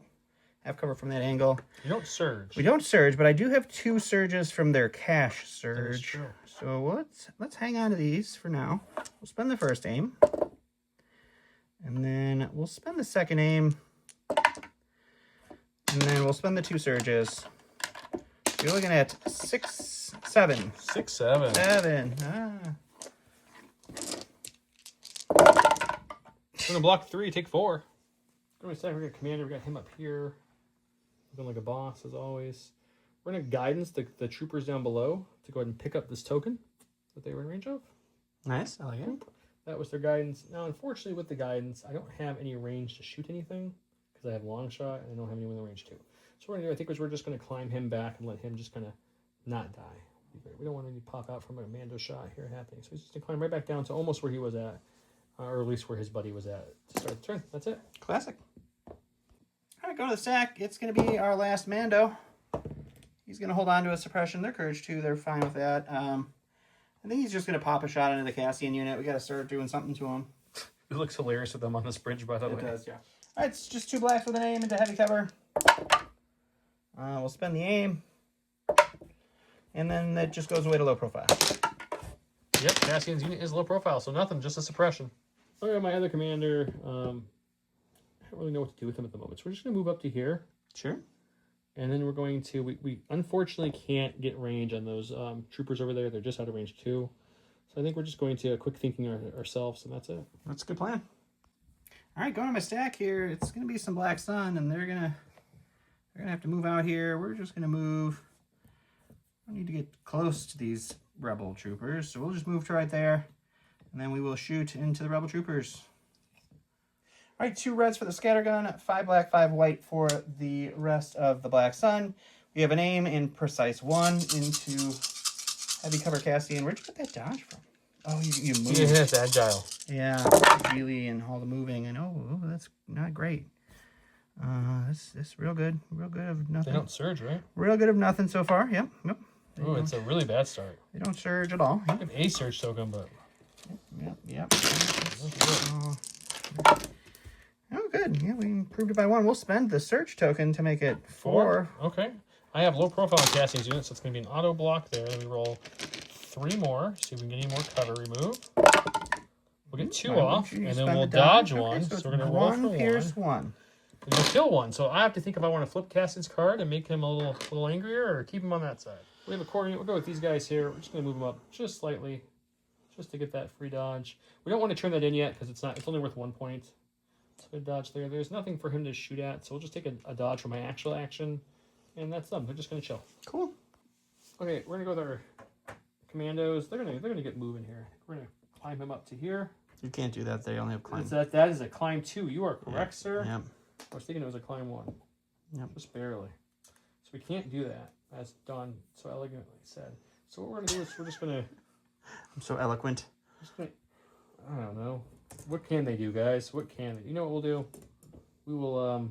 have cover from that angle. You don't surge. We don't surge, but I do have 2 surges from their cash surge. That's true. So let's hang on to these for now. We'll spend the first aim, and then we'll spend the second aim. And then we'll spend the 2 surges. So you're looking at 6, 7. 6, 7. 7. We're gonna block 3, take 4. Go to second. We got commander. We got him up here, looking like a boss as always. We're gonna guidance the troopers down below to go ahead and pick up this token that they were in range of. Nice, I like it. That was their guidance. Now, unfortunately, with the guidance, I don't have any range to shoot anything. I have long shot and I don't have anyone in the range 2. So what we're gonna do, I think, we're just gonna climb him back and let him just kind of not die. We don't want any pop out from a Mando shot here happening. So he's just gonna climb right back down to almost where he was at, or at least where his buddy was at to start the turn. That's it. Classic. All right, go to the stack. It's gonna be our last Mando. He's gonna hold on to a suppression. They're courage 2. They're fine with that. I think he's just gonna pop a shot into the Cassian unit. We gotta start doing something to him. It looks hilarious with them on this bridge, by the way. It does, yeah. All right, it's just 2 blacks with an aim into heavy cover. We'll spend the aim. And then that just goes away to low profile. Yep, Cassian's unit is low profile, so nothing, just a suppression. Okay, my other commander, I don't really know what to do with him at the moment. So we're just going to move up to here. Sure. And then we're going to, we unfortunately can't get range on those troopers over there. They're just out of range 2. So I think we're just going to quick thinking ourselves, and that's it. That's a good plan. All right, going to my stack here. It's going to be some Black Sun, and they're gonna have to move out here. We're just going to move. I need to get close to these rebel troopers, so we'll just move to right there, and then we will shoot into the rebel troopers. All right, 2 reds for the scattergun, 5 black, 5 white for the rest of the Black Sun. We have an aim in precise 1 into heavy cover Cassian. Where'd you get that dodge from? Oh, you moved. Yeah, it's agile. Yeah, really, and all the moving. I know that's not great. This real good of nothing. They don't surge, right? Real good of nothing so far. Yep. Oh, it's a really bad start. They don't surge at all. I have a surge token, but Yep. Oh, good. good. Yeah, we improved it by 1. We'll spend the search token to make it 4. Okay. I have low profile on Cassian's unit, so it's going to be an auto block there. Then we roll 3 more, see if we can get any more cover removed. We'll get 2 off, and then we'll dodge 1. Okay, So we're going to roll for 1. Pierce 1. We're going to kill 1. So I have to think if I want to flip Cassian's card and make him a little angrier or keep him on that side. We have a core unit. We'll go with these guys here. We're just going to move them up just slightly, just to get that free dodge. We don't want to turn that in yet because it's only worth 1 point. So dodge there. There's nothing for him to shoot at, so we'll just take a dodge for my actual action, and that's them. They're just going to chill. Cool. Okay, we're going to go with our commandos. They're gonna get moving here. We're going to climb him up to here. You can't do that. They only have climb. That is a climb 2. You are correct, sir. Yep. I was thinking it was a climb 1. Yep. Just barely. So we can't do that, as Don so elegantly said. So what we're going to do is we're just going to... I'm so eloquent. I don't know. What can they do, guys? What can they? You know what we'll do? We will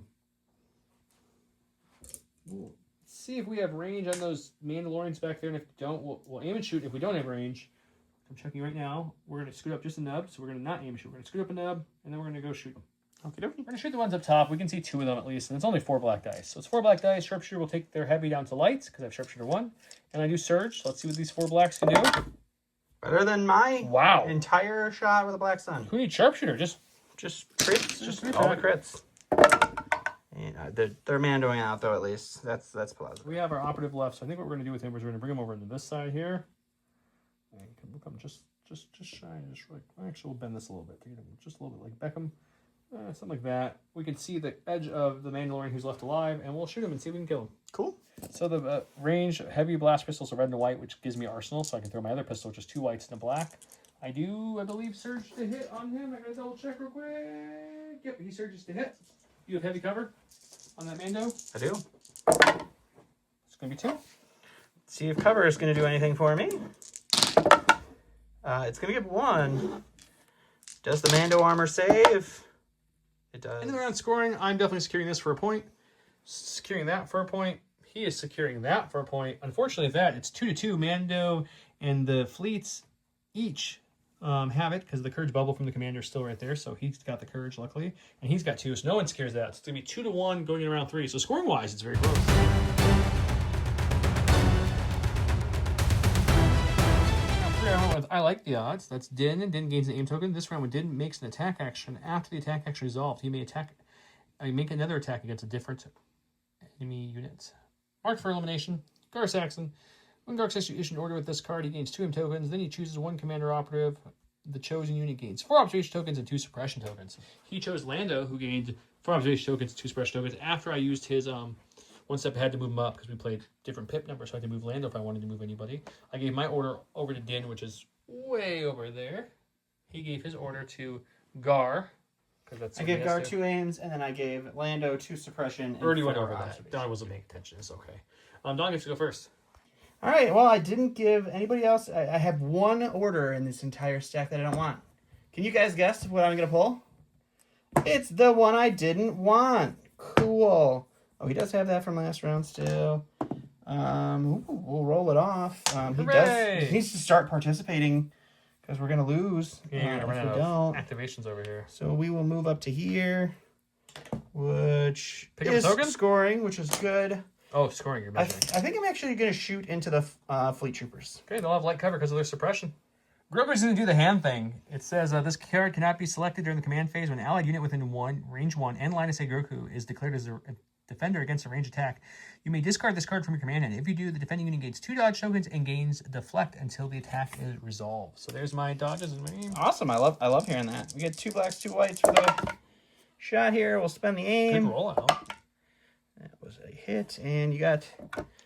we'll see if we have range on those Mandalorians back there, and if we don't, we'll aim and shoot. If we don't have range, I'm checking right now. We're going to scoot up just a nub, so we're going to not aim and shoot. We're going to scoot up a nub, and then we're going to go shoot them. Okay, We're going to shoot the ones up top. We can see 2 of them at least, and it's only 4 black dice. So it's 4 black dice. Sharpshooter will take their heavy down to lights, because I have Sharpshooter 1. And I do Surge, so let's see what these 4 blacks can do. Better than my entire shot with a black sun. Who needs Sharpshooter? Just crits. Just all the crits. And, they're mandoing out, though, at least. That's plausible. We have our operative left, so I think what we're going to do with him is we're going to bring him over into this side here. And we'll come just shine, just like, actually we'll bend this a little bit to get him just a little bit like Beckham. Something like that. We can see the edge of the Mandalorian who's left alive, and we'll shoot him and see if we can kill him. Cool. So the range heavy blast pistols are red and white, which gives me arsenal, so I can throw my other pistol, which is 2 whites and a black. I believe, surge to hit on him. I gotta double check real quick. Yep, he surges to hit. You have heavy cover on that Mando? I do. It's gonna be 2. See if cover is gonna do anything for me. It's gonna get 1. Does the Mando armor save? It does. In the round scoring, I'm definitely securing this for a point. Securing that for a point. He is securing that for a point. Unfortunately, it's 2-2. Mando and the fleets each have it because the courage bubble from the commander is still right there. So he's got the courage, luckily. And he's got 2, so no one scares that. So it's going to be 2-1 going in round 3. So scoring-wise, it's very close. I like the odds. That's Din, and Din gains an aim token. This round, when Din makes an attack action, after the attack action resolved, he may make another attack against a different enemy unit. Marked for elimination, Gar Saxon. When Gar Saxon issues an order with this card, he gains 2 aim tokens. Then he chooses 1 commander operative. The chosen unit gains 4 observation tokens and 2 suppression tokens. He chose Lando, who gained 4 observation tokens and 2 suppression tokens after I used his 1 step ahead to move him up because we played different pip numbers, so I had to move Lando if I wanted to move anybody. I gave my order over to Din, which is way over there. He gave his order to Gar. I gave Gar 2 aims, and then I gave Lando 2 suppression. And already went over that. Don wasn't paying attention. It's okay. Don gets to go first. All right. Well, I didn't give anybody else. I have 1 order in this entire stack that I don't want. Can you guys guess what I'm going to pull? It's the one I didn't want. Cool. Oh, he does have that from last round still. We'll roll it off. He needs to start participating because we're gonna lose if we don't. Activations over here. So we will move up to here, which Pick up a token? Scoring, which is good. Oh, scoring! You're measuring. I think I'm actually gonna shoot into the fleet troopers. Okay, they'll have light cover because of their suppression. Grover's going to do the hand thing. It says this card cannot be selected during the command phase when an allied unit within range 1 and line of sight Grogu is declared as a defender against a range attack. You may discard this card from your command end. If you do, the defending unit gains 2 dodge tokens and gains deflect until the attack is resolved. So there's my dodges and my aim. Awesome. I love hearing that. We get 2 blacks, 2 whites for the shot here. We'll spend the aim. Good rollout. That was a hit, and you got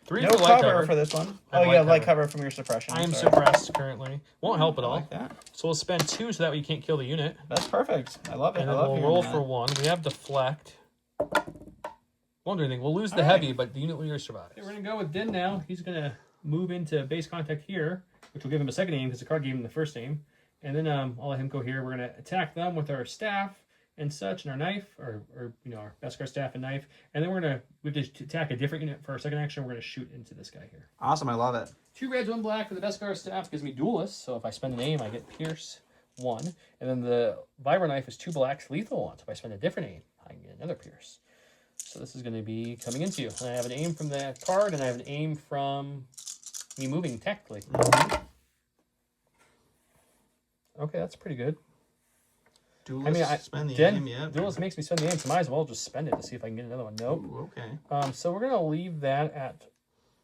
3 no for light cover for this one. You have light cover from your suppression. I am suppressed currently. Won't help at all. Like that. So we'll spend 2 so that way you can't kill the unit. That's perfect. I love it. And I then love we'll roll for 1. We have deflect. Won't do anything. We'll lose the heavy, but the unit leader survives. Okay, we're going to go with Din now. He's going to move into base contact here, which will give him a second aim because the card gave him the first aim. And then I'll let him go here. We're going to attack them with our staff and such, and our knife, or our Beskar staff and knife. And then we have to attack a different unit for our second action. We're going to shoot into this guy here. Awesome. I love it. 2 reds, 1 black for the Beskar staff gives me duelist. So if I spend an aim, I get pierce 1. And then the vibro knife is 2 blacks, lethal 1. So if I spend a different aim, I can get another Pierce. So this is going to be coming into you. I have an aim from the card, and I have an aim from me moving tactically. Okay, that's pretty good. Duelist, spend the aim, yeah. Duelist makes me spend the aim, so might as well just spend it to see if I can get another one. Nope. Ooh, okay. So we're going to leave that at...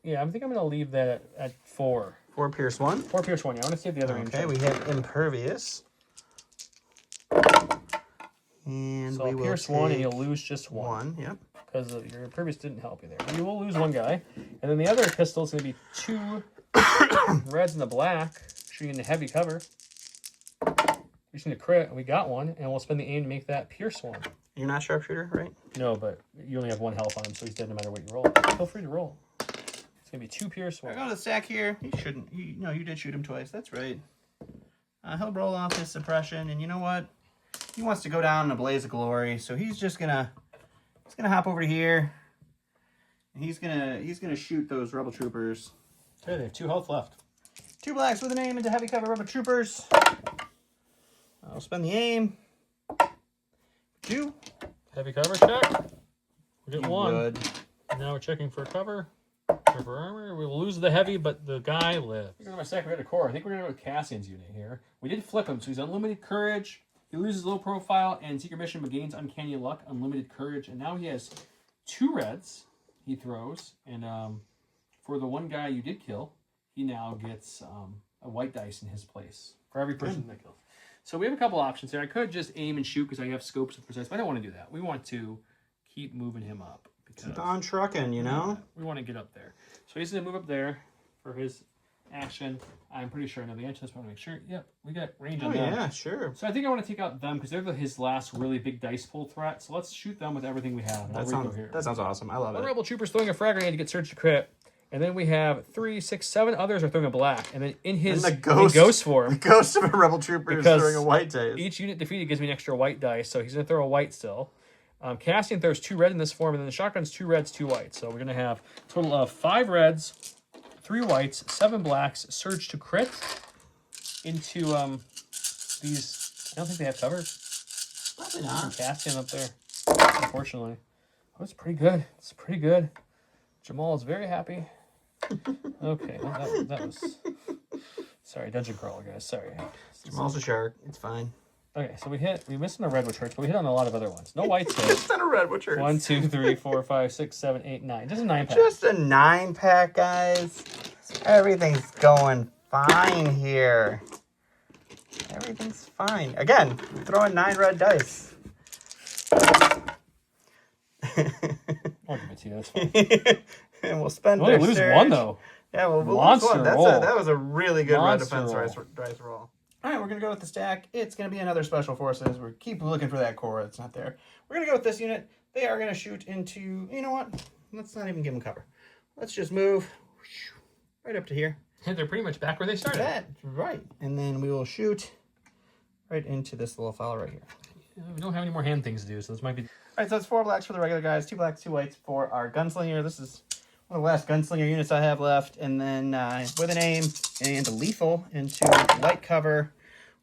Yeah, I think I'm going to leave that at 4. 4 Pierce 1. 4 Pierce 1, yeah. I want to see if the other aim... Okay, we have Impervious. And so we will Pierce 1, and you'll lose just 1. Yep. Because your Impervious didn't help you there. You will lose 1 guy. And then the other pistol is going to be 2 reds and a black, shooting the heavy cover. We just need a crit, and we got 1, and we'll spend the aim to make that Pierce 1. You're not sharpshooter, right? No, but you only have 1 health on him, so he's dead no matter what you roll. Feel free to roll. It's going to be 2 Pierce 1. I go to the stack here. You shouldn't. No, you did shoot him twice. That's right. He'll roll off his suppression, and you know what? He wants to go down in a blaze of glory, so he's just gonna hop over to here. And he's gonna shoot those rebel troopers. Okay, they have 2 health left. 2 blacks with an aim into heavy cover rebel troopers. I'll spend the aim. 2. Heavy cover check. We get You 1. would. Now we're checking for cover. For armor. We will lose the heavy, but the guy lives. We're going to my second red core. I think we're going to go with Cassian's unit here. We did flip him, so he's unlimited courage. He loses low profile and secret mission, but gains uncanny luck, unlimited courage, and now he has 2 reds he throws. And for the 1 guy you did kill, he now gets a white dice in his place for every person that kills. So we have a couple options here. I could just aim and shoot because I have scopes and precise, but I don't want to do that. We want to keep moving him up. Keep on trucking, you know? We want to get up there. So he's going to move up there for his action. I'm pretty sure I know the answer to this, but I want to make sure. Yep, we got range on them. Yeah, sure. So I think I want to take out them because they're his last really big dice pull threat. So let's shoot them with everything we have. That sounds awesome. I love it. One rebel trooper's throwing a frag grenade to get surge to crit. And then we have 3, 6, 7 others are throwing a black. And then in his ghost form. The ghost of a rebel trooper is throwing a white dice. Each unit defeated gives me an extra white dice, so he's going to throw a white still. Cassian throws 2 red in this form, and then the shotgun's 2 reds, 2 whites. So we're going to have a total of 5 reds, 3 whites, 7 blacks, surge to crit into these. I don't think they have cover. Probably not. Cassian up there, unfortunately. Oh, it's pretty good. It's pretty good. Jamal is very happy. Okay, that was... Sorry, dungeon crawler, guys. Sorry. Jamal's a shark. It's fine. Okay, so we missed on the redwood church, but we hit on a lot of other ones. No whites hit. It's not a redwood church. 1, 2, 3, 4, 5, 6, 7, 8, 9. Just a 9-pack. Just a 9-pack, guys. Everything's going fine here. Everything's fine. Again, throwing 9 red dice. I'll give it to you. That's fine. And we'll spend We'll lose surge. 1, though. Yeah, we'll lose Monster 1. roll. That was a really good red Monster defense roll. dice roll. All right, we're going to go with the stack. It's going to be another Special Forces. We keep looking for that core. It's not there. We're going to go with this unit. They are going to shoot into... You know what? Let's not even give them cover. Let's just move right up to here. They're pretty much back where they started. That's right. And then we will shoot right into this little fella right here. We don't have any more hand things to do, so this might be... All right, so it's 4 blacks for the regular guys, 2 blacks, 2 whites for our gunslinger. This is one of the last gunslinger units I have left. And then with an aim and a lethal into white cover,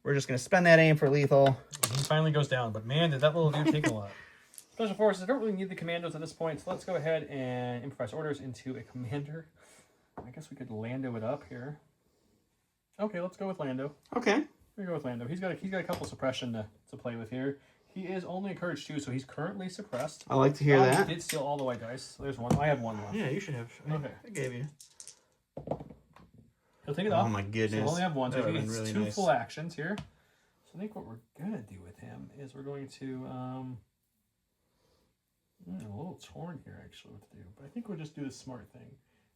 we're just going to spend that aim for lethal. He finally goes down, but man, did that little dude take a lot. Special Forces, I don't really need the commandos at this point, so let's go ahead and improvise orders into a commander. I guess we could Lando it up here. Okay, let's go with Lando. Okay. We go with Lando. He's got a couple suppression to play with here. He is only encouraged 2, so he's currently suppressed. I like to hear that. He did steal all the white dice. So there's 1. I have 1 left. Yeah, you should have. Okay. I gave you. He'll take it off. Oh my goodness. So we'll only have 1. So That he would've gets been 2 really nice. full actions here. So I think what we're going to do with him is we're going to... I'm a little torn here, actually, what to do. But I think we'll just do the smart thing.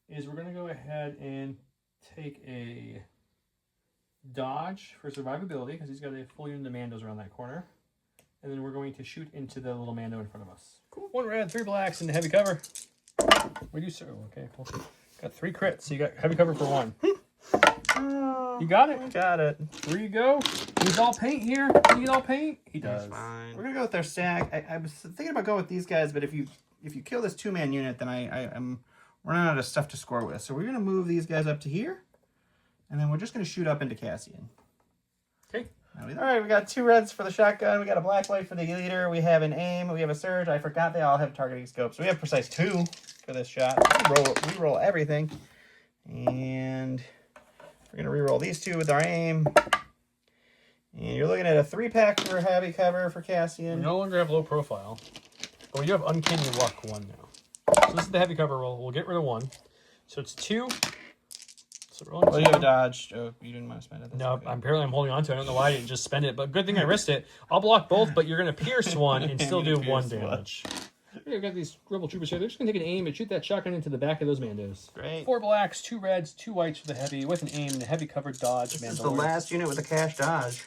Is we're going to go ahead and take a dodge for survivability, because he's got a full unit of Mandos around that corner. And then we're going to shoot into the little Mando in front of us. Cool. 1 red, 3 blacks, into heavy cover. We do so. Okay, cool. Got 3 crits, so you got heavy cover for 1. You got it. Got it. There you go. He's all paint here. Can you get all paint? He does. Fine. We're gonna go with their stack. I was thinking about going with these guys, but if you kill this 2-man unit, then I'm running out of stuff to score with. So we're gonna move these guys up to here, and then we're just gonna shoot up into Cassian. Okay. All right, we got 2 reds for the shotgun. We got a black white for the leader. We have an aim. We have a surge. I forgot they all have targeting scopes. We have precise 2 for this shot. We roll everything. And we're going to re-roll these 2 with our aim. And you're looking at a 3-pack for heavy cover for Cassian. We no longer have low profile. But we do have Uncanny Luck 1 now. So this is the heavy cover roll. We'll get rid of 1. So it's 2. So rolling 2. You have a dodge. Oh, you didn't want to spend it. No, okay. I'm holding on to it. I don't know why I didn't just spend it, but good thing I risked it. I'll block both, but you're going to pierce 1 and still do 1 damage. We've got these rebel troopers here. They're just going to take an aim and shoot that shotgun into the back of those Mandos. Great. 4 blacks, 2 reds, 2 whites for the heavy, with an aim and a heavy covered dodge. This is the last unit with a cash dodge.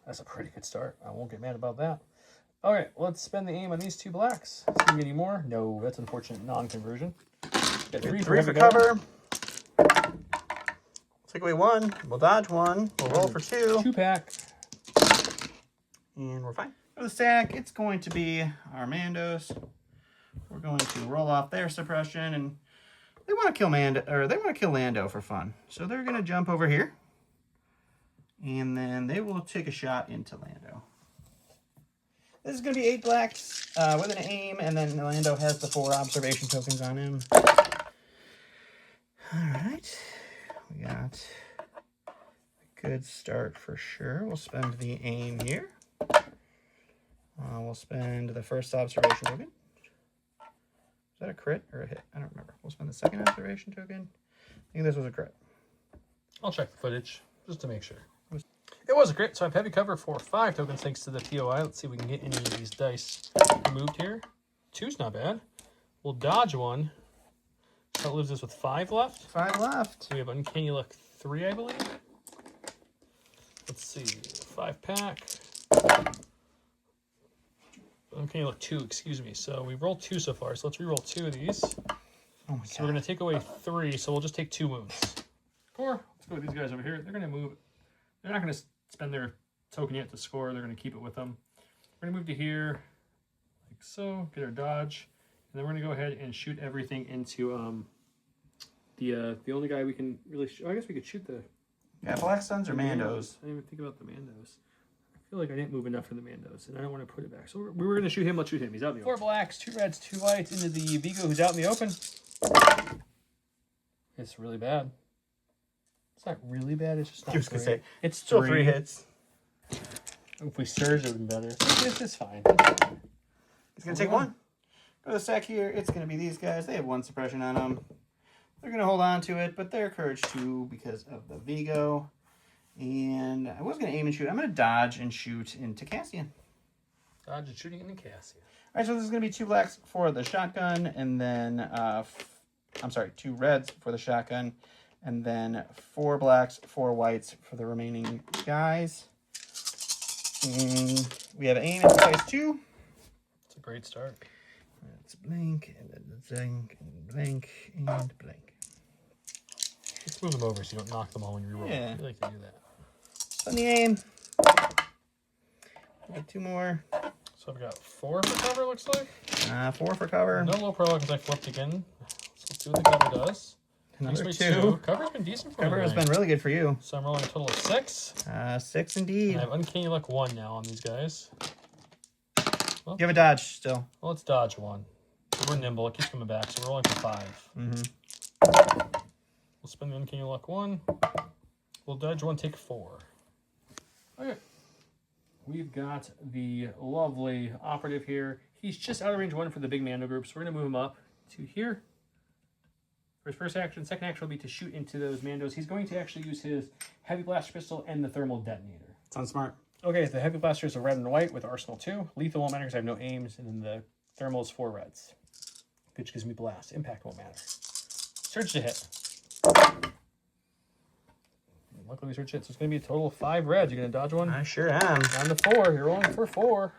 That's a pretty good start. I won't get mad about that. All right, let's spend the aim on these 2 blacks. See if we can get any more. No, that's unfortunate non-conversion. Got 3 for cover. Take away 1. We'll dodge 1. We'll roll for 2. 2-pack. And we're fine. For the stack, it's going to be our Mandos. We're going to roll off their suppression, and they want to kill Lando for fun. So they're going to jump over here, and then they will take a shot into Lando. This is going to be 8 blacks with an aim, and then Lando has the 4 observation tokens on him. All right. We got a good start for sure. We'll spend the aim here. We'll spend the first observation token. Is that a crit or a hit? I don't remember. We'll spend the second observation token. I think this was a crit. I'll check the footage just to make sure. It was a crit, so I have heavy cover for 5 tokens thanks to the POI. Let's see if we can get any of these dice removed here. 2's not bad. We'll dodge 1. So that leaves us with 5 left. 5 left. So we have Uncanny Luck 3, I believe. Let's see. 5-pack. Uncanny Luck 2, excuse me. So we rolled 2 so far. So let's re-roll 2 of these. Oh my God. So we're going to take away 3. So we'll just take 2 wounds. Or let's go with these guys over here. They're going to move. They're not going to spend their token yet to score. They're going to keep it with them. We're going to move to here, like so. Get our dodge. And then we're going to go ahead and shoot everything into the only guy we can really shoot. I guess we could shoot the... Yeah, Black Suns or Mandos. I didn't even think about the Mandos. I feel like I didn't move enough for the Mandos, and I don't want to put it back. So we were going to shoot him. Let's shoot him. He's out in the open. 4 blacks, 2 reds, 2 whites into the Vigo who's out in the open. It's really bad. It's not really bad. It's just not great. Say, it's still 3 hits. If we surge, it would be better. It's fine. It's going to take 1. Go to the stack here. It's going to be these guys. They have 1 suppression on them. They're going to hold on to it, but they're courage 2 because of the Vigo. And I was going to aim and shoot. I'm going to dodge and shoot into Cassian. Dodge and shooting into Cassian. All right, so this is going to be 2 blacks for the shotgun, and then, 2 reds for the shotgun, and then 4 blacks, 4 whites for the remaining guys. And we have aim and size 2. It's a great start. It's blank, and then blank, and blank, and blank. Let's move them over so you don't knock them all when you roll. Yeah. I like to do that. On the aim. We got 2 more. So I've got 4 for cover, looks like. 4 for cover. No low pro because I flipped again. So let's see what the cover does. Another 2. Cover's been decent for me. Cover has been really good for you. So I'm rolling a total of 6. 6 indeed. And I have Uncanny Luck 1 now on these guys. Well, you have a dodge still. Well, let's dodge 1. So we're nimble. It keeps coming back. So we're rolling for 5. We'll spend the Uncanny Luck 1. We'll dodge 1, take 4. Okay. We've got the lovely operative here. He's just out of range 1 for the big Mando group, so we're going to move him up to here. For his first action, second action will be to shoot into those Mandos. He's going to actually use his heavy blaster pistol and the thermal detonator. Sounds smart. Okay, the heavy blaster is a red and white with Arsenal 2. Lethal won't matter because I have no aims, and then the thermal is 4 reds, which gives me blast. Impact won't matter. Surge to hit. Luckily we surge hit, so it's going to be a total of 5 reds. You going to dodge 1? I sure am. Down to 4. You're rolling for 4.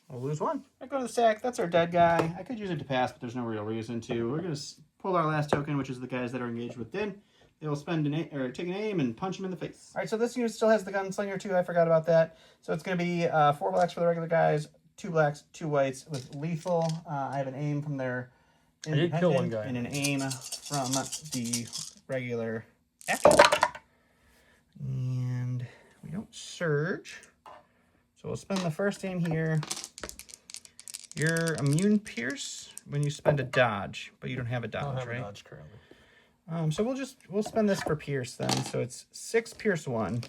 We'll lose 1. I go to the stack. That's our dead guy. I could use it to pass, but there's no real reason to. We're going to pull our last token, which is the guys that are engaged with Din. They will spend take an aim and punch him in the face. All right, so this unit still has the gunslinger too. I forgot about that. So it's going to be 4 blacks for the regular guys, 2 blacks, 2 whites with lethal. I have an aim from their I did kill one guy. And an aim from the regular action. And we don't surge. So we'll spend the first aim here. You're immune pierce when you spend a dodge, but you don't have a dodge, I don't have right? a dodge currently. So we'll spend this for pierce then. So it's 6 pierce 1.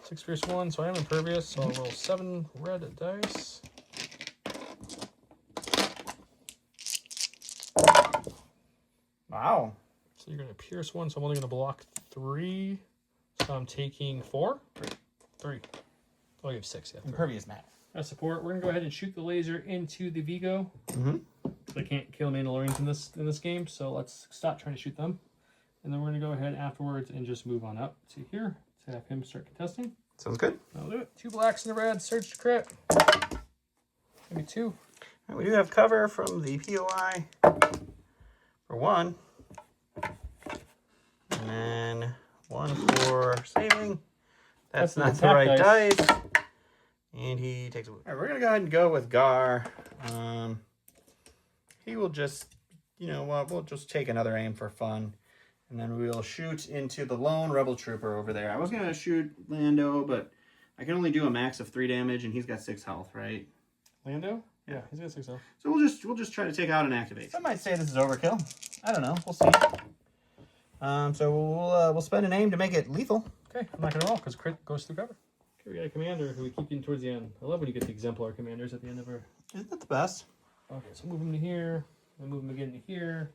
6 pierce 1, so I am impervious, so I'll roll 7 red dice. Wow. So you're going to pierce 1, so I'm only going to block 3. So I'm taking 4? 3. Oh, you have 6, yeah. 3. Impervious math. As support, we're going to go ahead and shoot the laser into the Vigo. Mm-hmm. They can't kill Mandalorians in this game, so let's stop trying to shoot them. And then we're going to go ahead afterwards and just move on up to here to have him start contesting. Sounds good. I'll do it. 2 blacks and a red. Surge to crit. Maybe 2. We do have cover from the POI for 1. And then 1 for saving. That's not the right dice. And he takes a wound. All right, we're going to go ahead and go with Gar. He will just, you know what, we'll just take another aim for fun. And then we'll shoot into the lone rebel trooper over there. I was going to shoot Lando, but I can only do a max of 3 damage, and he's got 6 health, right? Lando? Yeah, he's got 6 health. So we'll just try to take out and activate. Some might say this is overkill. I don't know. We'll see. So we'll spend an aim to make it lethal. Okay, I'm not going to roll because crit goes through cover. Okay, we got a commander who we keep getting towards the end. I love when you get the exemplar commanders at the end of our... Isn't that the best? Okay, so move him to here. And move him again to here.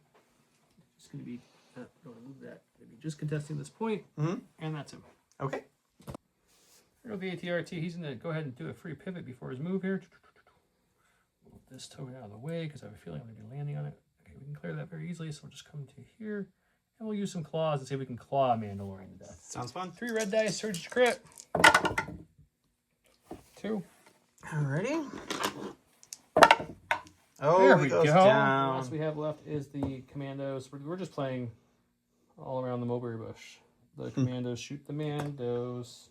It's going to be... I don't want to move that. Maybe just contesting this point. Mm-hmm. And that's him. Okay. Here go the ATRT. He's going to go ahead and do a free pivot before his move here. Move this token out of the way because I have a feeling I'm going to be landing on it. Okay, we can clear that very easily. So we'll just come to here. And we'll use some claws and see if we can claw Mandalorian to death. Sounds fun. 3 red dice, surge to crit. 2. Alrighty. Oh, there we goes go. down. The last we have left is the commandos. We're just playing all around the mulberry bush. The commandos shoot the mandos.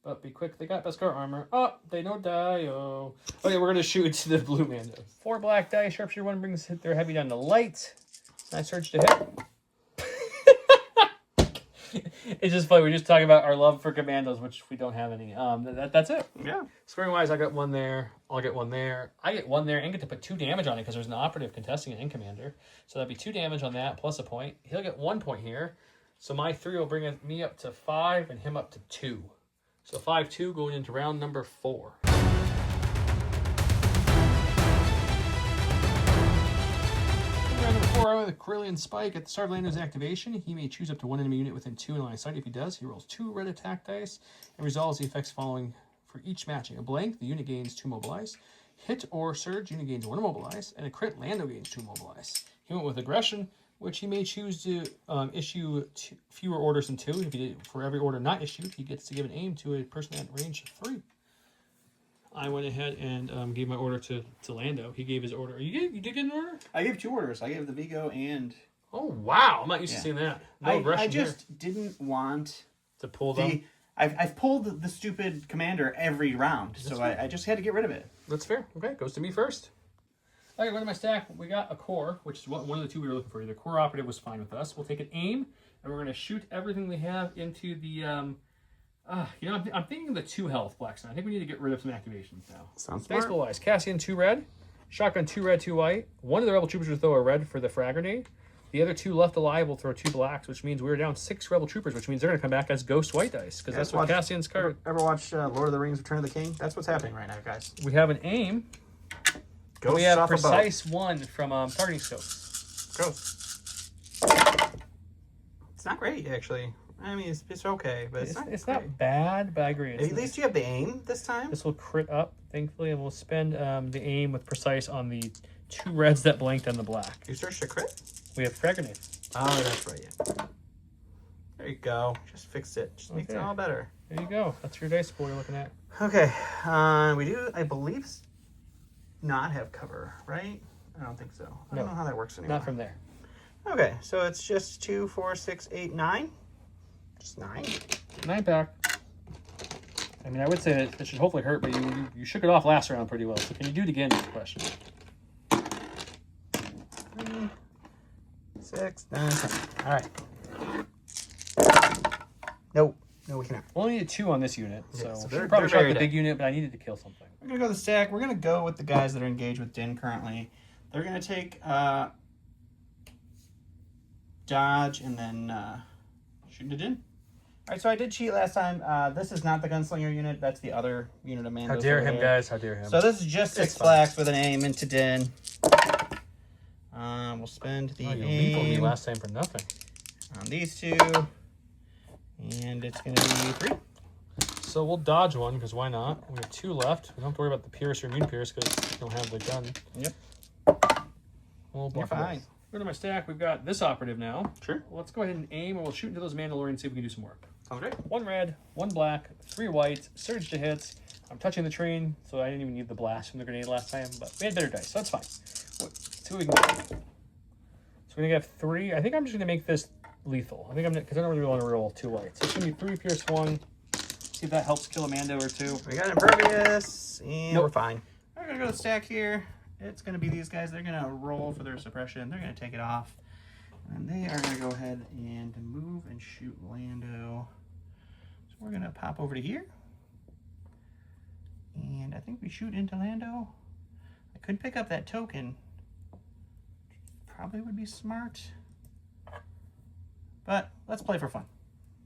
But be quick, they got Beskar armor. Oh, they no die. Oh. Okay, we're going to shoot into the blue mandos. 4 black dice. Sharpshooter 1 brings their heavy down to light. Nice surge to hit. It's just funny. We're just talking about our love for commandos, which we don't have any. That's it. Yeah. Scoring wise, I got 1 there. I'll get 1 there. I get 1 there and get to put 2 damage on it because there's an operative contesting an in commander. So that'd be 2 damage on that plus a point. He'll get 1 point here. So my 3 will bring me up to 5 and him up to 2. So 5-2 going into round number 4. Round number 4 with a Corellian Spike. At the start of Lando's activation, he may choose up to 1 enemy unit within 2 in line of sight. If he does, he rolls 2 red attack dice and resolves the effects following for each matching. A blank, the unit gains 2 mobilize. Hit or surge, unit gains 1 mobilize. And a crit, Lando gains 2 mobilize. He went with aggression, which he may choose to issue fewer orders than 2. If he did, for every order not issued, he gets to give an aim to a person at range 3. I went ahead and gave my order to Lando. He gave his order. You did get an order? I gave 2 orders. I gave the Vigo and... Oh, wow. I'm not used to seeing that. No aggression I just didn't want... to pull them? I've pulled the stupid commander every round, so I just had to get rid of it. That's fair. Okay, goes to me first. Okay, go to my stack. We got a core, which is one of the 2 we were looking for. The core operative was fine with us. We'll take an aim, and we're going to shoot everything we have into the... I'm thinking the 2 health Blackstone. I think we need to get rid of some activations now. Sounds smart. Baseball wise, Cassian 2 red, shotgun 2 red, 2 white. One of the rebel troopers will throw a red for the frag grenade. The other 2 left alive will throw 2 blacks, which means we're down 6 rebel troopers, which means they're going to come back as ghost white dice because that's what Cassian's card. Ever watch Lord of the Rings: Return of the King? That's what's happening right now, guys. We have an aim. Ghosts We have off a boat. precise 1 from targeting scope. Ghost. It's not great, actually. I mean, it's okay, but It's not not bad, but I agree. At least you have the aim this time. This will crit up, thankfully, and we'll spend the aim with precise on the 2 reds that blanked on the black. You searched a crit? We have frag grenade. Oh, that's right. Yeah. There you go. Just fix it. Just makes it all better. There you go. That's your dice pool you're looking at. Okay. We do, I believe, not have cover, right? I don't think so. I don't know how that works anymore. Not from there. Okay, so it's just 2, 4, 6, 8, 9. Just 9. 9 pack. I mean, I would say that it should hopefully hurt, but you shook it off last round pretty well. So can you do it again is the question. 3, 6, 9, 10. All right. Nope. No, we cannot. We only needed 2 on this unit, Yeah, so, so we they're probably shot very the big dead. unit, but I needed to kill something. We're going to go to the stack. We're going to go with the guys that are engaged with Din currently. They're going to take dodge and then shoot into Din. All right, so I did cheat last time. This is not the gunslinger unit. That's the other unit of Mandos. How dare over him, there. guys. How dare him. So this is just 6 blacks with an aim into Din. We'll spend the you lethal me aim last time for nothing. on these 2. And it's going to be 3. So we'll dodge one, because why not? We have 2 left. We don't have to worry about the Pierce or Immune Pierce, because we don't have the gun. Yep. We'll You're fine. Go to my stack. We've got this operative now. Sure. Well, let's go ahead and aim, and we'll shoot into those Mandalorians and see if we can do some work. Sounds great. 1 red, 1 black, 3 white, surge to hits. I'm touching the train, so I didn't even need the blast from the grenade last time, but we had better dice, so that's fine. Let's see what we can get. So we're going to have 3. I think I'm just going to make this lethal. I think because I don't really want to roll 2 whites. So it's going to be 3 Pierce 1. See if that helps kill a Mando or 2. We got impervious, and Nope. we're fine. We're going to go to the stack here. It's going to be these guys. They're going to roll for their suppression. They're going to take it off. And they are going to go ahead and move and shoot Lando. So we're going to pop over to here. And I think we shoot into Lando. I could pick up that token. Probably would be smart. But let's play for fun.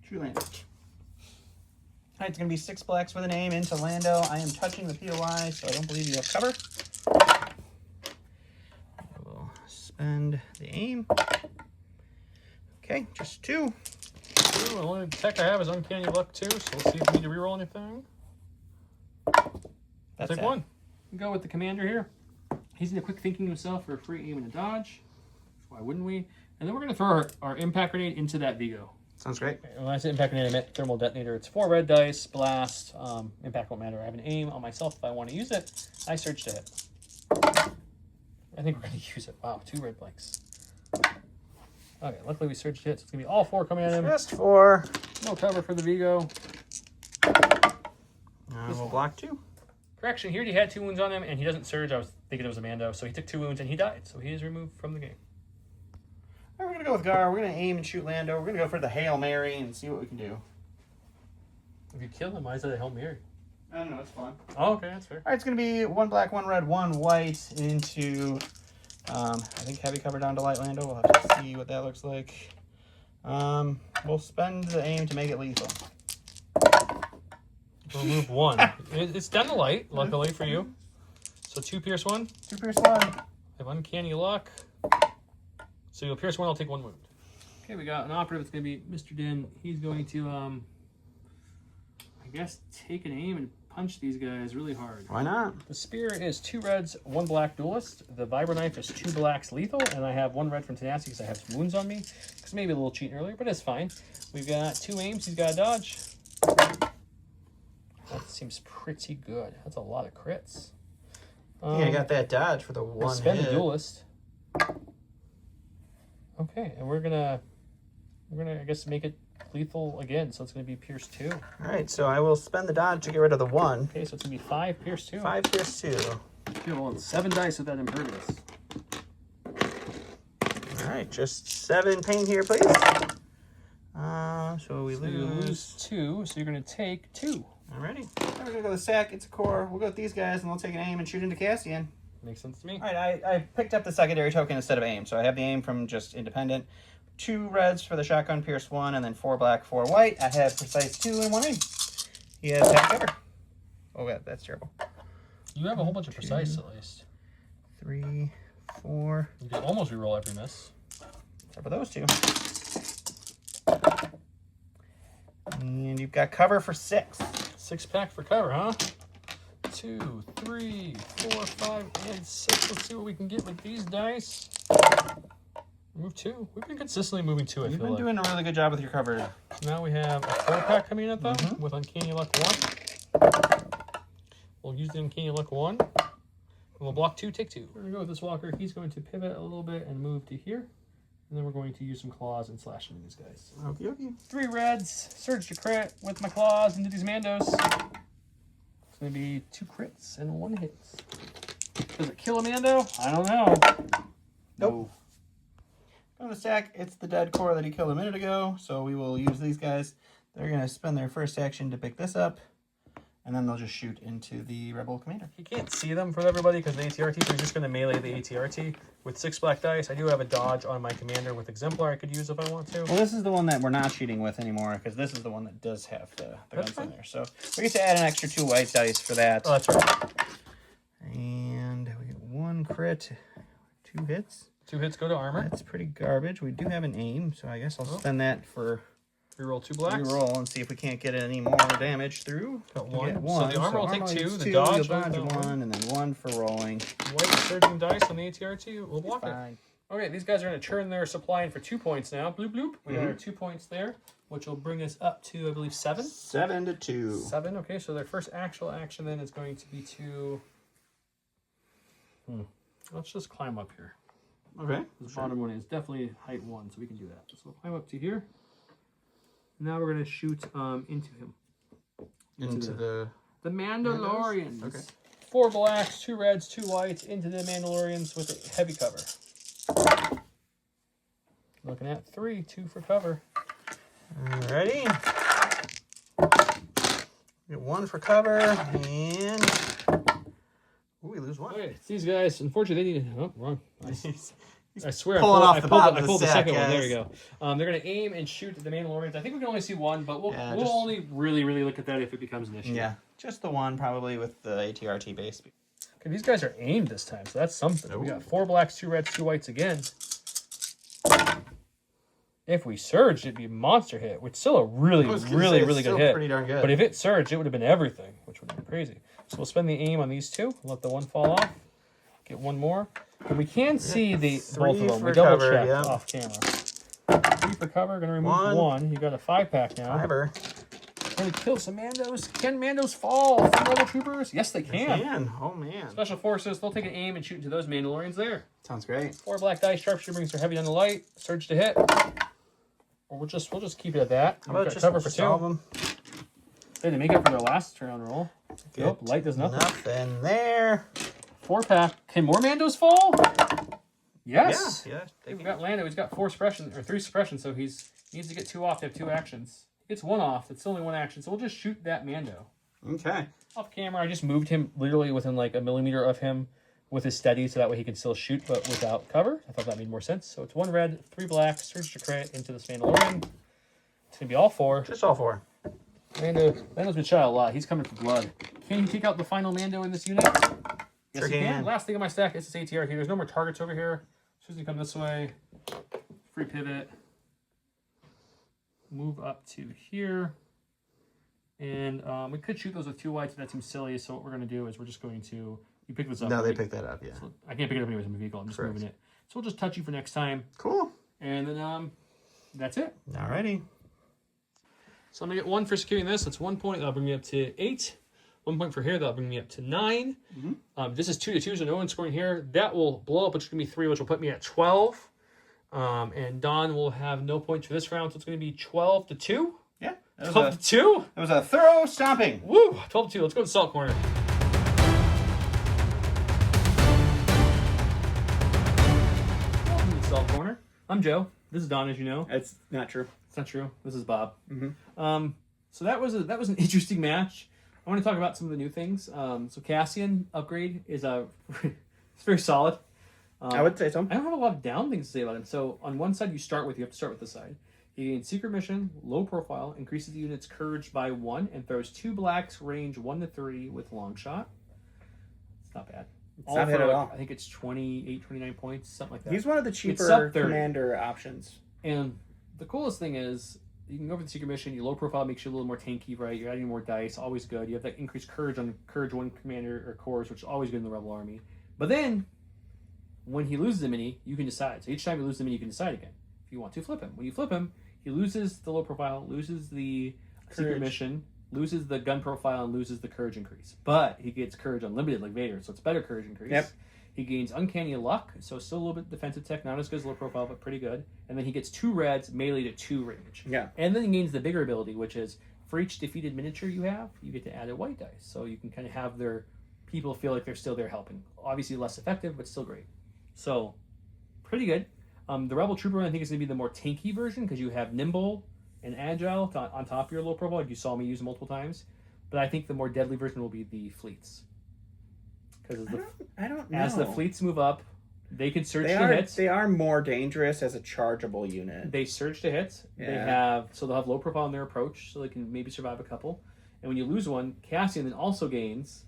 Shoot Lando. All right, it's going to be 6 blacks with an aim into Lando. I am touching the POI, so I don't believe you have cover. I will spend the aim. Okay, just 2. The only tech I have is Uncanny Luck 2, so let's see if we need to reroll anything. That's Take it. 1. Go with the commander here. He's in a quick thinking himself for a free aim and a dodge. Why wouldn't we? And then we're going to throw our impact grenade into that Vigo. Sounds great. When I say impact grenade, I meant thermal detonator. It's 4 red dice, blast, impact won't matter. I have an aim on myself if I want to use it. I search to hit. I think we're going to use it. Wow, 2 red blanks. Okay, luckily we searched hit, so it's going to be all 4 coming at him. Just 4. No cover for the Vigo. We'll block 2. Correction, he already had 2 wounds on him, and he doesn't surge. I was thinking it was a Mando, so he took 2 wounds, and he died. So he is removed from the game. All right, we're going to go with Gar. We're going to aim and shoot Lando. We're going to go for the Hail Mary and see what we can do. If you kill him, why is that a Hail Mary? I don't know, it's fun. Oh, okay, that's fair. All right, it's going to be 1 black, 1 red, 1 white into, I think, heavy cover down to light Lando. We'll have to see what that looks like. We'll spend the aim to make it lethal. Remove 1. It's down to light, luckily for you. So 2 pierce 1. 2 pierce 1. I have Uncanny Luck. So you'll pierce 1, I'll take 1 wound. Okay, we got an operative. It's going to be Mr. Din. He's going to, I guess, take an aim and punch these guys really hard. Why not? The spear is 2 reds, 1 black duelist. The vibro knife is 2 blacks lethal, and I have 1 red from tenacity because I have some wounds on me. Because maybe a little cheating earlier, but it's fine. We've got 2 aims. He's got a dodge. That seems pretty good. That's a lot of crits. Yeah, I got that dodge for the We'll 1 spend hit. the duelist. Okay, and we're gonna I guess make it lethal again. So it's gonna be pierce 2. All right, so I will spend the dodge to get rid of the 1. Okay, so it's gonna be 5 pierce 2. 5 pierce 2. Okay, well, it's 7 dice with that impervious. All right, just 7 pain here, please. So we So you lose 2, so you're gonna take 2. Alrighty. Then we're gonna go to the sack. It's a core. We'll go with these guys, and we'll take an aim and shoot into Cassian. Makes sense to me. All right, I picked up the secondary token instead of aim, so I have the aim from just independent. 2 reds for the shotgun, pierce 1, and then 4 black, 4 white. I have precise 2 and 1 aim. He has half cover. Oh, yeah, that's terrible. You have a whole bunch of precise at least. 3, 4. You can almost reroll every miss. Except for those 2. And you've got cover for 6. 6-pack for cover, huh? 2, 3, 4, 5, and 6. Let's see what we can get with these dice. Move 2. We've been consistently moving 2, I You've feel been like. doing a really good job with your cover. Now we have a 4-pack coming in though, with Uncanny Luck 1. We'll use the Uncanny Luck 1. And we'll block 2, take 2. We're going to go with this walker. He's going to pivot a little bit and move to here. And then we're going to use some claws and slash into these guys. Okay, okay. 3 reds, surge to crit with my claws into these Mandos. It's going to be 2 crits and 1 hit. Does it kill a Mando? I don't know. Nope. From the stack, it's the dead core that he killed a minute ago, so we will use these guys. They're going to spend their first action to pick this up, and then they'll just shoot into the Rebel Commander. You can't see them for everybody because the ATRT, so we're just going to melee the ATRT with 6 black dice. I do have a dodge on my commander with Exemplar I could use if I want to. Well, this is the one that we're not shooting with anymore, because this is the one that does have the guns in there. So we get to add an extra 2 white dice for that. Oh, that's right. And we get 1 crit, 2 hits. 2 hits go to armor. That's pretty garbage. We do have an aim, so I guess I'll spend that for reroll 2 blacks. Reroll and see if we can't get any more damage through. Got 1. So the armor will take 2. Gets The 2, dodge you'll will dodge 1, and then 1 for rolling. White surging dice on the ATRT will block it. Fine. Okay, these guys are going to turn their supply in for 2 points now. Bloop, bloop. We got our 2 points there, which will bring us up to, I believe, 7. 7 to 2. 7, okay, so their first actual action then is going to be to... Let's just climb up here. Okay. This bottom one is definitely height 1, so we can do that. So we'll climb up to here. Now we're going to shoot into him. Into the Mandalorians. Okay. 4 blacks, 2 reds, 2 whites into the Mandalorians with a heavy cover. Looking at 3, 2 for cover. Alrighty. Get 1 for cover, and ooh, we lose 1. Okay, it's these guys. Unfortunately, they need. Oh, wrong. I swear, Pulling off the bottom I of pulled the the sack, second one. There guys. you go. They're going to aim and shoot at the Mandalorians. I think we can only see 1, but we'll Yeah, we'll just- only really look at that if it becomes an issue. Yeah, just the 1 probably with the ATRT base. Okay, these guys are aimed this time, so that's something. We got 4 blacks, 2 reds, 2 whites again. If we surged, it'd be a monster hit, which is still a really good hit. Pretty darn good. But if it surged, it would have been everything, which would have been crazy. So we'll spend the aim on these 2. Let the 1 fall off. Get 1 more. And we can see the both of them. We double checked off camera. 3 for cover. Going to remove 1. You got a 5-pack now. Fiber. Going to kill some Mandos. Can Mandos fall from Rebel Troopers? Yes, they can. Oh, man. Special Forces, they'll take an aim and shoot into those Mandalorians there. Sounds great. 4 black dice. Sharpshooter brings their heavy on the light. Surge to hit. Or we'll just keep it at that. How about got just cover for 2. solve them? They didn't make it for their last turn roll. Nope, light does nothing. Nothing there. 4-pack. Can more Mandos fall? Yes. Yeah. Hey, we got Lando. He's got 4 suppression or 3 suppression, so he needs to get 2 off to have 2 actions. He gets 1 off. It's only 1 action, so we'll just shoot that Mando. Okay. Off camera, I just moved him literally within like a millimeter of him with his steady, so that way he can still shoot, but without cover. I thought that made more sense. So it's 1 red, 3 black, surge to crit into this Mandalorian. It's gonna be all 4. Just all 4. Mando's been shot a lot. He's coming for blood. Can you take out the final Mando in this unit? Yes, Sure you can. can. Last thing on my stack is this ATR here. There's no more targets over here. As soon as you come this way, free pivot. Move up to here. And we could shoot those with 2 whites, but that seems silly. So what we're going to do is we're just going to... You pick this up. No, right? they picked that up, yeah. So I can't pick it up anyways in my vehicle. I'm just Correct. moving it. So we'll just touch you for next time. Cool. And then that's it. Alrighty. So I'm going to get 1 for securing this. That's 1 point. That'll bring me up to 8. 1 point for here. That'll bring me up to 9. This is 2 to 2, so no one's scoring here. That will blow up, which is going to be 3, which will put me at 12. And Don will have no points for this round, so it's going to be 12 to 2. Yeah. 12 to 2? That was a thorough stomping. Woo! 12 to 2. Let's go to the salt corner. Welcome to the salt corner. I'm Joe. This is Don, as you know. That's not true. It's not true. This is Bob. So that was an interesting match. I want to talk about some of the new things. So Cassian upgrade is it's very solid. I would say so. I don't have a lot of down things to say about him. So on one side you have to start with this side. He gains secret mission, low profile, increases the unit's courage by 1, and throws 2 blacks, range 1 to 3 with long shot. It's not bad. It's not bad at all. I think it's 28, 29 points, something like that. He's one of the sub cheaper 30. commander options. And the coolest thing is, you can go for the secret mission. Your low profile makes you a little more tanky, right? You're adding more dice, always good. You have that increased courage on courage 1 commander or cores, which is always good in the Rebel Army. But then, when he loses a mini, you can decide. So each time you lose a mini, you can decide again if you want to flip him. When you flip him, he loses the low profile, loses the secret mission, loses the gun profile, and loses the courage increase. But he gets courage unlimited like Vader, so it's better courage increase. Yep. He gains uncanny luck, so still a little bit defensive tech, not as good as low profile, but pretty good. And then he gets 2 reds, melee to 2 range. Yeah. And then he gains the bigger ability, which is for each defeated miniature you have, you get to add a white dice. So you can kind of have their people feel like they're still there helping. Obviously less effective, but still great. So, pretty good. The Rebel Trooper one, I think, is going to be the more tanky version because you have nimble and agile on top of your low profile. Like you saw me use multiple times. But I think the more deadly version will be the fleets. Because I don't know. As the fleets move up, they can surge to hits. They are more dangerous as a chargeable unit. They surge to hits. Yeah. They'll have low profile in their approach, so they can maybe survive a couple. And when you lose one, Cassian then also gains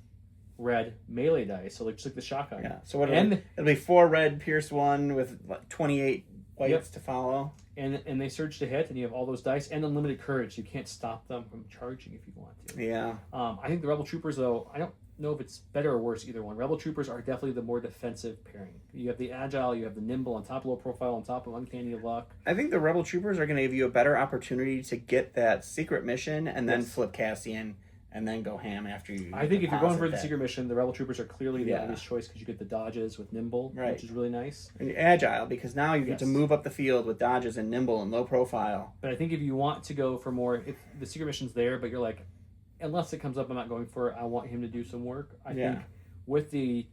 red melee dice, so just like the shotgun. Yeah. So it'll be 4 red Pierce 1 with 28 whites to follow. And they surge to hit, and you have all those dice and unlimited courage. You can't stop them from charging if you want to. Yeah. I think the Rebel Troopers, though, I don't know if it's better or worse, either one. Rebel Troopers are definitely the more defensive pairing. You have the agile, you have the nimble on top of low profile, on top of uncanny luck. I think the Rebel Troopers are going to give you a better opportunity to get that secret mission and then flip Cassian and then go ham after you. I think if you're going for the secret mission, the Rebel Troopers are clearly the obvious choice because you get the dodges with nimble, which is really nice. And agile, because now you get to move up the field with dodges and nimble and low profile. But I think if you want to go for more, if the secret mission's there, but you're like, unless it comes up, I'm not going for it. I want him to do some work. I think with the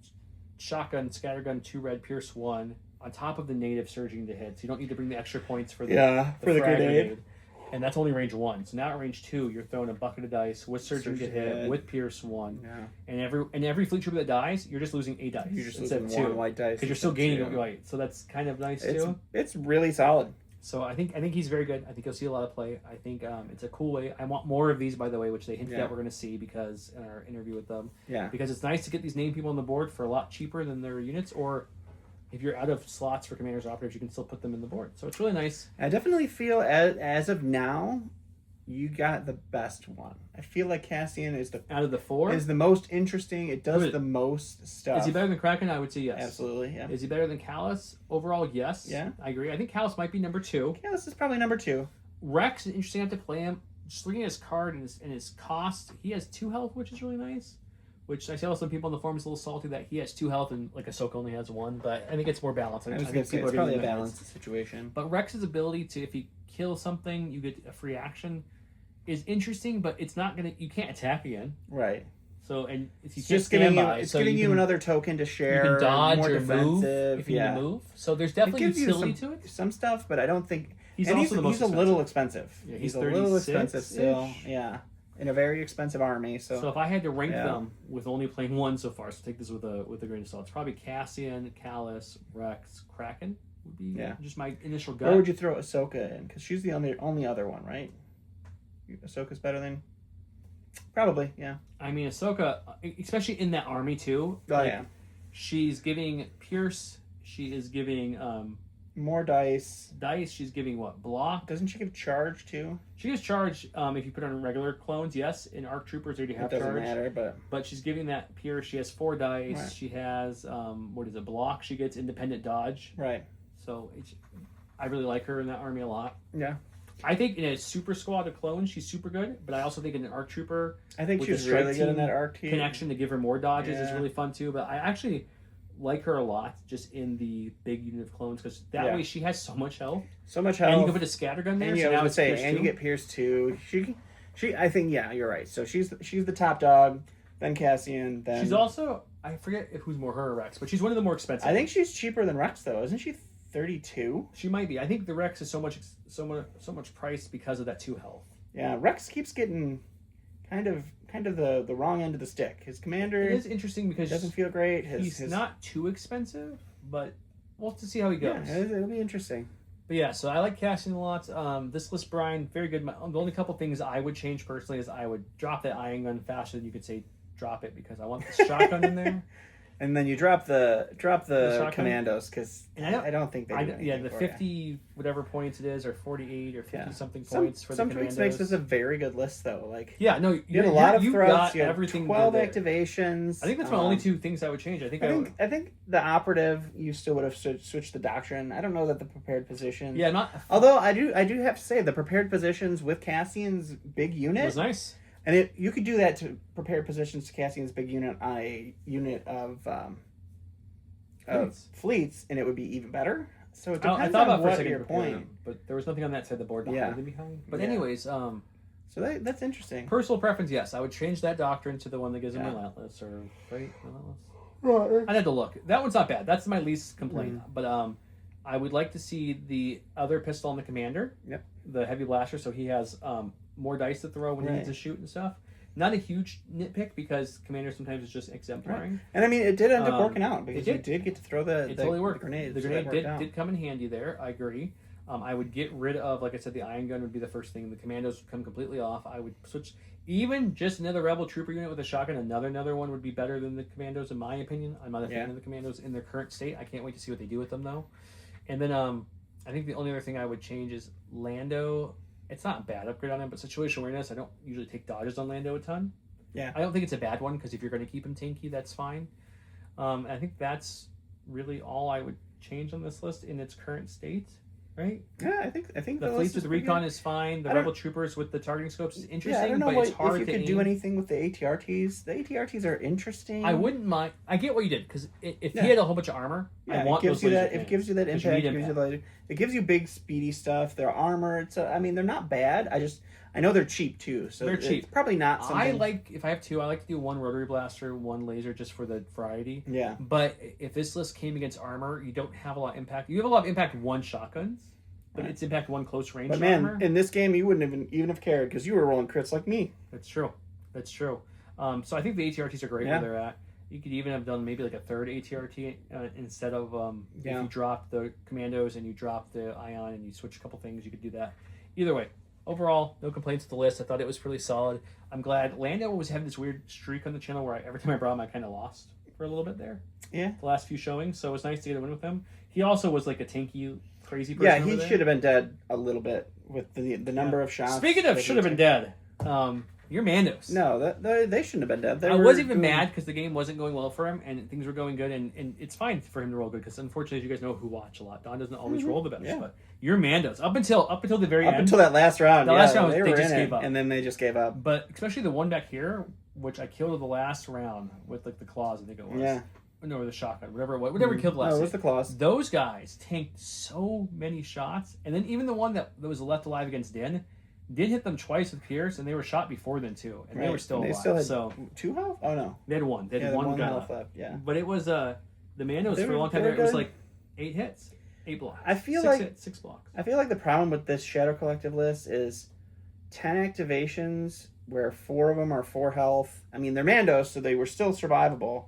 shotgun, scattergun, 2 red, Pierce 1, on top of the native surging to hit, so you don't need to bring the extra points for the frag grenade. And that's only range 1. So now at range 2, you're throwing a bucket of dice with surging to hit, with Pierce 1. Yeah. And every fleet trooper that dies, you're just losing 8 dice. You're just losing 1 white dice. Because you're still gaining 1 white. So that's kind of nice too. It's really solid. So I think he's very good. I think you'll see a lot of play. I think it's a cool way. I want more of these, by the way, which they hinted at we're going to see because in our interview with them. Yeah. Because it's nice to get these named people on the board for a lot cheaper than their units, or if you're out of slots for commanders operatives, you can still put them in the board. So it's really nice. I definitely feel as of now, you got the best one. I feel like Cassian is out of the 4 is the most interesting. It does the most stuff. Is he better than Kraken? I would say yes. Absolutely, yeah. Is he better than Callus? Overall, yes. Yeah. I agree. I think Callus might be number 2. Callus is probably number 2. Rex is interesting to play him. Just looking at his card and his cost, he has 2 health, which is really nice. Which I saw some people on the forums a little salty that he has 2 health and like Ahsoka only has 1, but I think it's more balanced. I was going to say it's probably a balanced situation. But Rex's ability to, if he kills something, you get a free action, is interesting, but it's not gonna. You can't attack again. Right. So and if you it's can't just giving by, you, it's giving you another token to share. You can dodge more or defensive, move if you need to move. So there's definitely utility to it. Some stuff, but I don't think he's a little expensive. Yeah, he's a little expensive still. Yeah. In a very expensive army, so if I had to rank them with only playing 1 so far, so take this with a grain of salt. It's probably Cassian, Callus, Rex, Kraken would be just my initial gut. Where would you throw Ahsoka in? Because she's the only other one, right? Ahsoka's better than probably, yeah. I mean, Ahsoka, especially in that army too. She's giving Pierce. She is giving more dice. She's giving what? Block. Doesn't she give charge too? She gives charge if you put on regular clones. Yes, in ARC Troopers they do have charge. It doesn't matter, but she's giving that Pierce. She has 4 dice. Right. She has block. She gets independent dodge. Right. So I really like her in that army a lot. Yeah. I think in a super squad of clones, she's super good. But I also think in an ARC Trooper, I think she's really good in that ARC team. Connection to give her more dodges is really fun too. But I actually like her a lot just in the big unit of clones because that way she has so much health. So much health. And you can put a scattergun there. And you get Pierce too. She. I think you're right. So she's the top dog. Then Cassian. Then she's also I forget who's more her or Rex, but she's one of the more expensive. I think she's cheaper than Rex though, isn't she? 32. She might be. I think the Rex is so much priced because of that 2 health. Yeah, Rex keeps getting kind of the wrong end of the stick. His commander it is interesting because doesn't feel great. He's not too expensive, but we'll have to see how he goes. Yeah, it'll be interesting. But yeah, so I like Cassian a lot. This list, Brian, very good. The only couple things I would change personally is I would drop that ion gun faster than you could say drop it because I want the shotgun in there. And then you drop the commandos because I don't think they do anything. Yeah, the 50 whatever points it is, or 48 or 50 something points for the commandos. Some makes this a very good list though. Like you had a lot of threats. You had everything. 12 activations. I think that's my only 2 things I would change. I think the operative you still would have switched the doctrine. I don't know that the prepared position. Yeah, not. Although I do have to say the prepared positions with Cassian's big unit was nice. And you could do that to prepare positions to Cassian's big unit on a unit of fleets, and it would be even better. So it depends on what your point. But there was nothing on that side of the board to hide them behind. But anyways, so that's interesting. Personal preference, yes, I would change that doctrine to the one that gives them Relentless Relentless. Right. I'd have to look. That one's not bad. That's my least complaint. But I would like to see the other pistol on the commander. Yep. The heavy blaster, so he has more dice to throw when he needs to shoot and stuff. Not a huge nitpick because commander sometimes is just exemplary. Right. And I mean, it did end up working out because you did. did get to throw the Totally worked. the grenade. The grenade did come in handy there. I agree. I would get rid of, like I said, the ion gun would be the first thing. The commandos would come completely off. I would switch, even just another rebel trooper unit with a shotgun. Another one would be better than the commandos, in my opinion. I'm not a fan of the commandos in their current state. I can't wait to see what they do with them, though. And then I think the only other thing I would change is Lando. It's not a bad upgrade on him, but situational awareness. I don't usually take dodges on Lando a ton. Yeah. I don't think it's a bad one because if you're going to keep him tanky, that's fine. I think that's really all I would change on this list in its current state. Right? Yeah, I think the fleets with the recon is fine. The rebel troopers with the targeting scopes is interesting, I don't know but it's hard if you could do anything with the ATRTs. The ATRTs are interesting. I wouldn't mind. I get what you did because if he had a whole bunch of armor, I want those laser cannons. It gives you that impact. It gives you big speedy stuff. Their armor. I mean, they're not bad. I know they're cheap too. So they're cheap. It's probably not something. If I have two, I like to do one rotary blaster, one laser, just for the variety. Yeah. But if this list came against armor, you don't have a lot of impact. You have a lot of impact one shotguns. But it's impact one close range. But man, armor. in this game, you wouldn't even have cared because you were rolling crits like me. That's true. So I think the ATRTs are great where they're at. You could even have done maybe like a third ATRT instead of if you drop the commandos and you drop the ion and you switch a couple things, you could do that. Either way, overall, no complaints with the list. I thought it was pretty solid. I'm glad. Lando was having this weird streak on the channel where every time I brought him, I kind of lost for a little bit there. Yeah. The last few showings, so it was nice to get a win with him. He also was like a tanky, crazy person. Yeah, he should have been dead a little bit with the number of shots. Speaking of should have been dead, you're Mandos. No, they shouldn't have been dead. I was even mad because the game wasn't going well for him and things were going good, and it's fine for him to roll good because unfortunately, as you guys know who watch a lot, Don doesn't always roll the best. But you're Mandos up until the very end. Up until that last round. The last round, they just gave up, and then they just gave up. But especially the one back here, which I killed in the last round with like the claws, I think it was. Yeah. No, the shotgun, whatever killed last. No, it was the claws. Those guys tanked so many shots, and then even the one that was left alive against Din did hit them twice with Pierce, and they were shot before then too, and they were still alive. Still had 2 health? Oh no, they had one. They had one guy health left. Yeah, but it was the Mandos for a long time. There, it was like 8 hits, 8 blocks. I feel 6 blocks. I feel like the problem with this Shadow Collective list is 10 activations where 4 of them are 4 health. I mean, they're Mandos, so they were still survivable.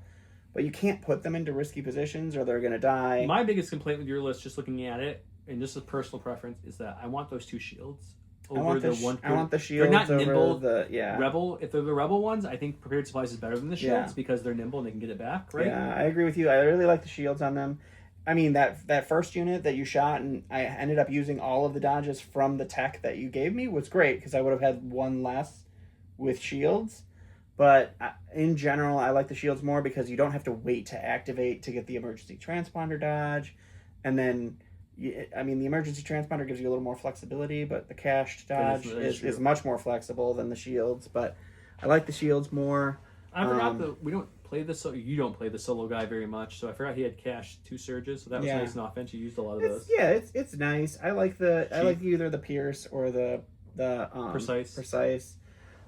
But you can't put them into risky positions or they're going to die. My biggest complaint with your list, just looking at it, and just a personal preference, is that I want those 2 shields over the one. I want the shields. They're not nimble. Rebel. If they're the rebel ones, I think prepared supplies is better than the shields because they're nimble and they can get it back. Right? Yeah, I agree with you. I really like the shields on them. I mean that first unit that you shot and I ended up using all of the dodges from the tech that you gave me was great because I would have had one less with shields. But in general, I like the shields more because you don't have to wait to activate to get the emergency transponder dodge. And then, the emergency transponder gives you a little more flexibility, but the cached dodge is much more flexible than the shields. But I like the shields more. I forgot we don't play the you don't play the solo guy very much, so I forgot he had cached 2 surges, so that was nice in offense. You used a lot of those. Yeah, it's nice. I like either the Pierce or the Precise.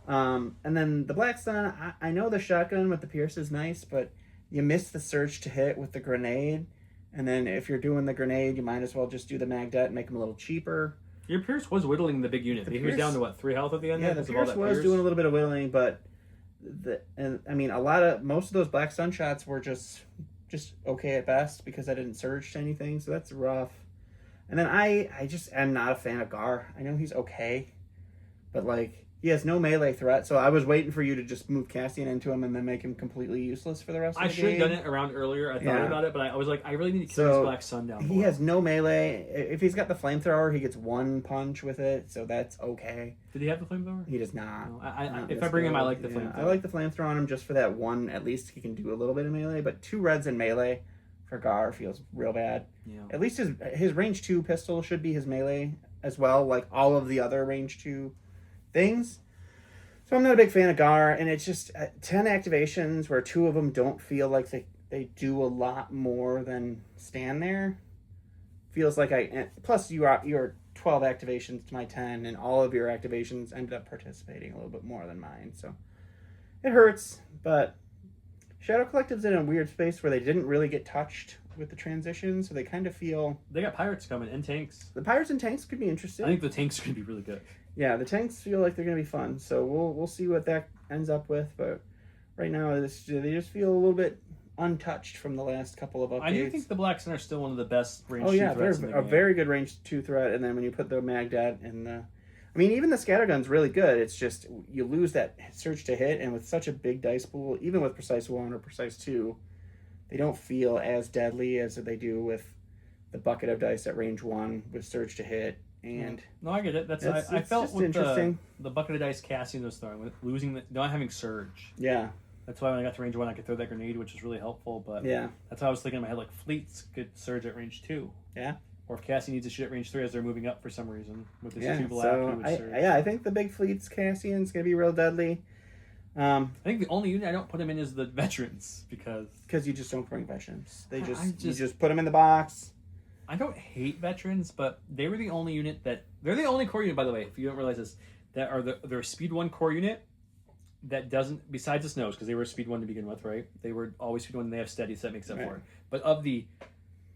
And then the Black Sun, I know the shotgun with the Pierce is nice, but you miss the surge to hit with the grenade. And then if you're doing the grenade, you might as well just do the Magdet and make them a little cheaper. Your Pierce was whittling the big unit. He was down to 3 health at the end? Yeah, the Pierce was doing a little bit of whittling, but most of those Black Sun shots were just okay at best because I didn't surge to anything, so that's rough. And then I just am not a fan of Gar. I know he's okay, but he has no melee threat, so I was waiting for you to just move Cassian into him and then make him completely useless for the rest of the game. I should have done it around earlier. I thought about it, but I was like, I really need to kill this Black Sun down. He has no melee. If he's got the flamethrower, he gets 1 punch with it, so that's okay. Did he have the flamethrower? He does not. No, if I bring him, I like the flamethrower. I like the flamethrower on him just for that 1. At least he can do a little bit of melee, but 2 reds in melee for Gar feels real bad. Yeah. At least his range 2 pistol should be his melee as well, like all of the other range 2 things. So I'm not a big fan of Gar, and it's just 10 activations where 2 of them don't feel like they do a lot more than stand there. Feels like plus your 12 activations to my 10, and all of your activations ended up participating a little bit more than mine. So it hurts, but Shadow Collective's in a weird space where they didn't really get touched with the transition, so they kind of feel. They got pirates coming and tanks. The pirates and tanks could be interesting. I think the tanks are going to be really good. Yeah, the tanks feel like they're going to be fun. So we'll see what that ends up with. But right now, they just feel a little bit untouched from the last couple of updates. I do think the Black Sun are still one of the best range 2 they're threats in the a game. very good range 2 threat. And then when you put the Magdat and the... I mean, even the scattergun's really good. It's just you lose that surge to hit, and with such a big dice pool, even with Precise 1 or Precise 2, they don't feel as deadly as they do with the bucket of dice at range 1 with surge to hit. And no, I get it. I felt with the bucket of dice Cassian was throwing, with losing not having surge. Yeah. That's why when I got to range 1, I could throw that grenade, which was really helpful. But yeah, that's why I was thinking in my head, like, fleets could surge at range 2. Yeah. Or if Cassian needs to shoot at range 3 as they're moving up for some reason with his 2 black, so I think the big fleets Cassian's gonna be real deadly. I think the only unit I don't put him in is the veterans because you just don't bring veterans. You just put them in the box. I don't hate veterans, but they were the only unit they're the only core unit, by the way, if you don't realize this, that are they're a speed 1 core unit that doesn't, besides the snows, because they were speed 1 to begin with, right? They were always speed 1 and they have steady, so that makes up for it. But of the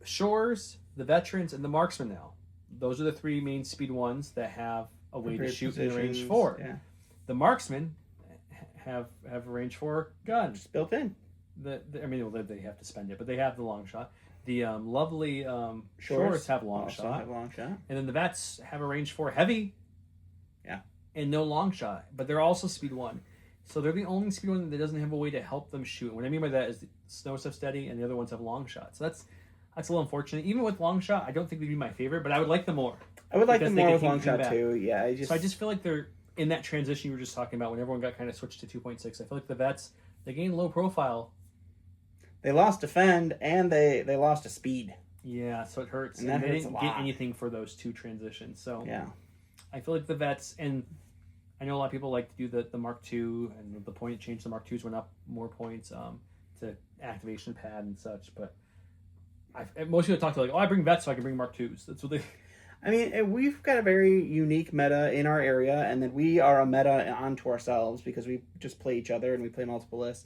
shores, the veterans, and the marksmen now, those are the 3 main speed 1s that have a way to shoot in range 4. Yeah. The marksmen have a range 4 gun. Just built in. I mean, they have to spend it, but they have the long shot. The lovely shores have long shot. And then the vets have a range 4 heavy. Yeah. And no long shot. But they're also speed 1. So they're the only speed 1 that doesn't have a way to help them shoot. What I mean by that is the snow stuff steady and the other ones have long shot. So that's a little unfortunate. Even with long shot, I don't think they'd be my favorite, but I would like them more. I would like them more with long shot too. Yeah. I just feel like they're in that transition you were just talking about when everyone got kind of switched to 2.6. I feel like the vets, they gained low profile. They lost defend and they lost a speed. Yeah, so it hurts. And they didn't get anything for those 2 transitions. So yeah, I feel like the vets, and I know a lot of people like to do the Mark II, and the point change the Mark IIs went up more points to activation pad and such. But most people talk to like, I bring vets so I can bring Mark IIs. That's what they. I mean, we've got a very unique meta in our area, and then we are a meta onto ourselves because we just play each other and we play multiple lists.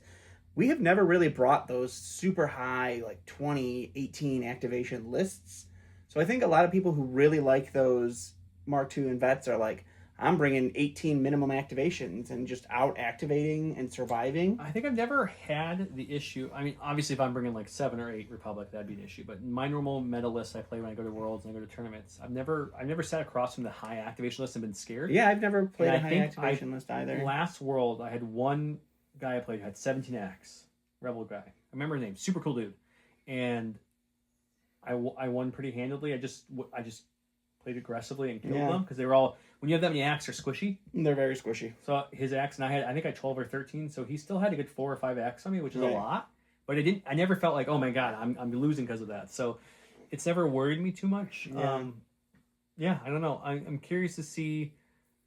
We have never really brought those super high, like 20, 18 activation lists. So I think a lot of people who really like those Mark II and vets are like, I'm bringing 18 minimum activations and just out activating and surviving. I think I've never had the issue. I mean, obviously, if I'm bringing like 7 or 8 Republic, that'd be an issue. But my normal meta list I play when I go to Worlds and I go to tournaments, I've never sat across from the high activation list and been scared. Yeah, I've never played a high activation list either. Last World, I had one guy I played who had 17 acts, Rebel guy. I remember his name, super cool dude, and I won pretty handily. I just played aggressively and killed them because they were all. When you have that many acts, they're squishy. They're very squishy. So his acts, and I think I had 12 or 13, so he still had a good 4 or 5 acts on me, which is a lot. But I never felt like, oh my god, I'm losing because of that. So it's never worried me too much. Yeah, I don't know. I'm curious to see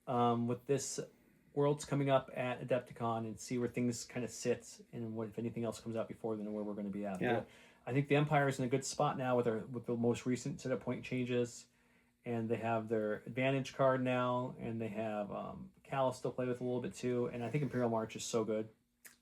with this Worlds coming up at Adepticon and see where things kind of sit and what, if anything else comes out before then, where we're going to be at. Yeah. But I think the Empire is in a good spot now with the most recent set of point changes. And they have their advantage card now, and they have Callus still play with a little bit too. And I think Imperial March is so good.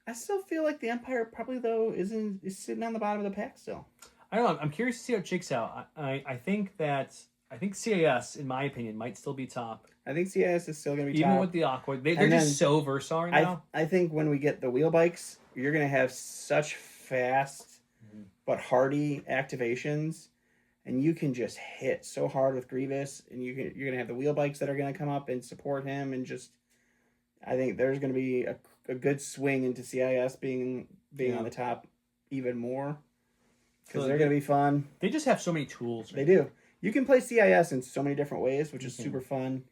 I still feel like the Empire probably though is sitting on the bottom of the pack still. I don't know. I'm curious to see how it shakes out. I think CAS, in my opinion, might still be top. I think CIS is still going to be top. Even with the Aqua. They're just so versatile right now. I think when we get the wheel bikes, you're going to have such fast but hardy activations. And you can just hit so hard with Grievous, and you're going to have the wheel bikes that are going to come up and support him, and just I think there's going to be a good swing into CIS being on the top even more because they're going to be fun. They just have so many tools. Right? They do. You can play CIS in so many different ways, which is super fun.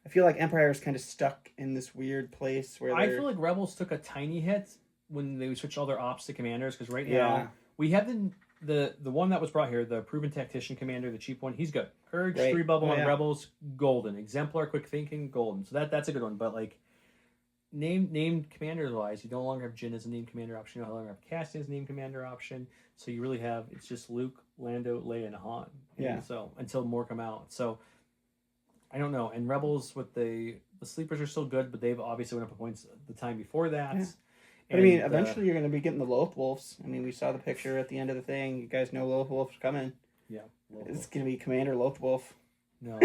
I feel like Empire is kind of stuck in this weird place where I feel like Rebels took a tiny hit when they switched all their ops to commanders because right now we have the one that was brought here, the proven tactician commander, the cheap one, he's good. Urge, 3 bubble on Rebels, golden. Exemplar, quick thinking, golden. So that's a good one. But like named commanders wise, you no longer have Jyn as a named commander option. You no longer have Cassian as a named commander option. So you really have it's just Luke, Lando, Leia, and Han. Yeah. So until more come out. So I don't know. And Rebels with the sleepers are still good, but they've obviously went up a points the time before that. Yeah. But I mean, eventually you're going to be getting the Loth Wolves. I mean, we saw the picture at the end of the thing. You guys know Loth Wolf's coming. Yeah. It's going to be Commander Loth Wolf. No,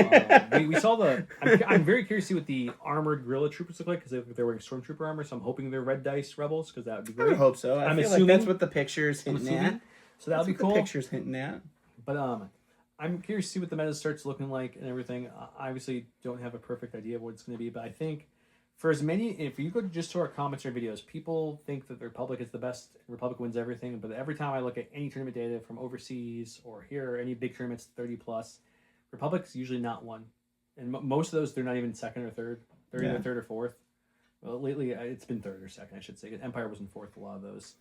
we saw the. I'm very curious to see what the armored guerrilla troopers look like because they're wearing stormtrooper armor. So I'm hoping they're red dice rebels because that would be great. I would hope so. I feel like that's what the picture's hinting at. So that would be cool. The picture's hinting at. But I'm curious to see what the meta starts looking like and everything. I obviously don't have a perfect idea of what it's going to be, but I think for as many, if you go just to our comments or videos, people think that the Republic is the best. Republic wins everything. But every time I look at any tournament data from overseas or here, any big tournaments, 30 plus. Republic's usually not one, and most of those they're not even second or third. They're either third or fourth. Well, lately it's been third or second, I should say. Empire was in fourth a lot of those,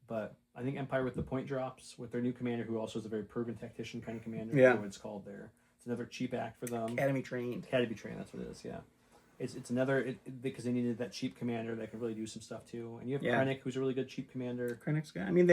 but I think Empire with the point drops with their new commander, who also is a very proven tactician kind of commander. Yeah, what it's called there. It's another cheap act for them. Academy trained. That's what it is. Yeah, it's another because they needed that cheap commander that can really do some stuff too. And you have Krennic, who's a really good cheap commander. Krennic's good. I mean,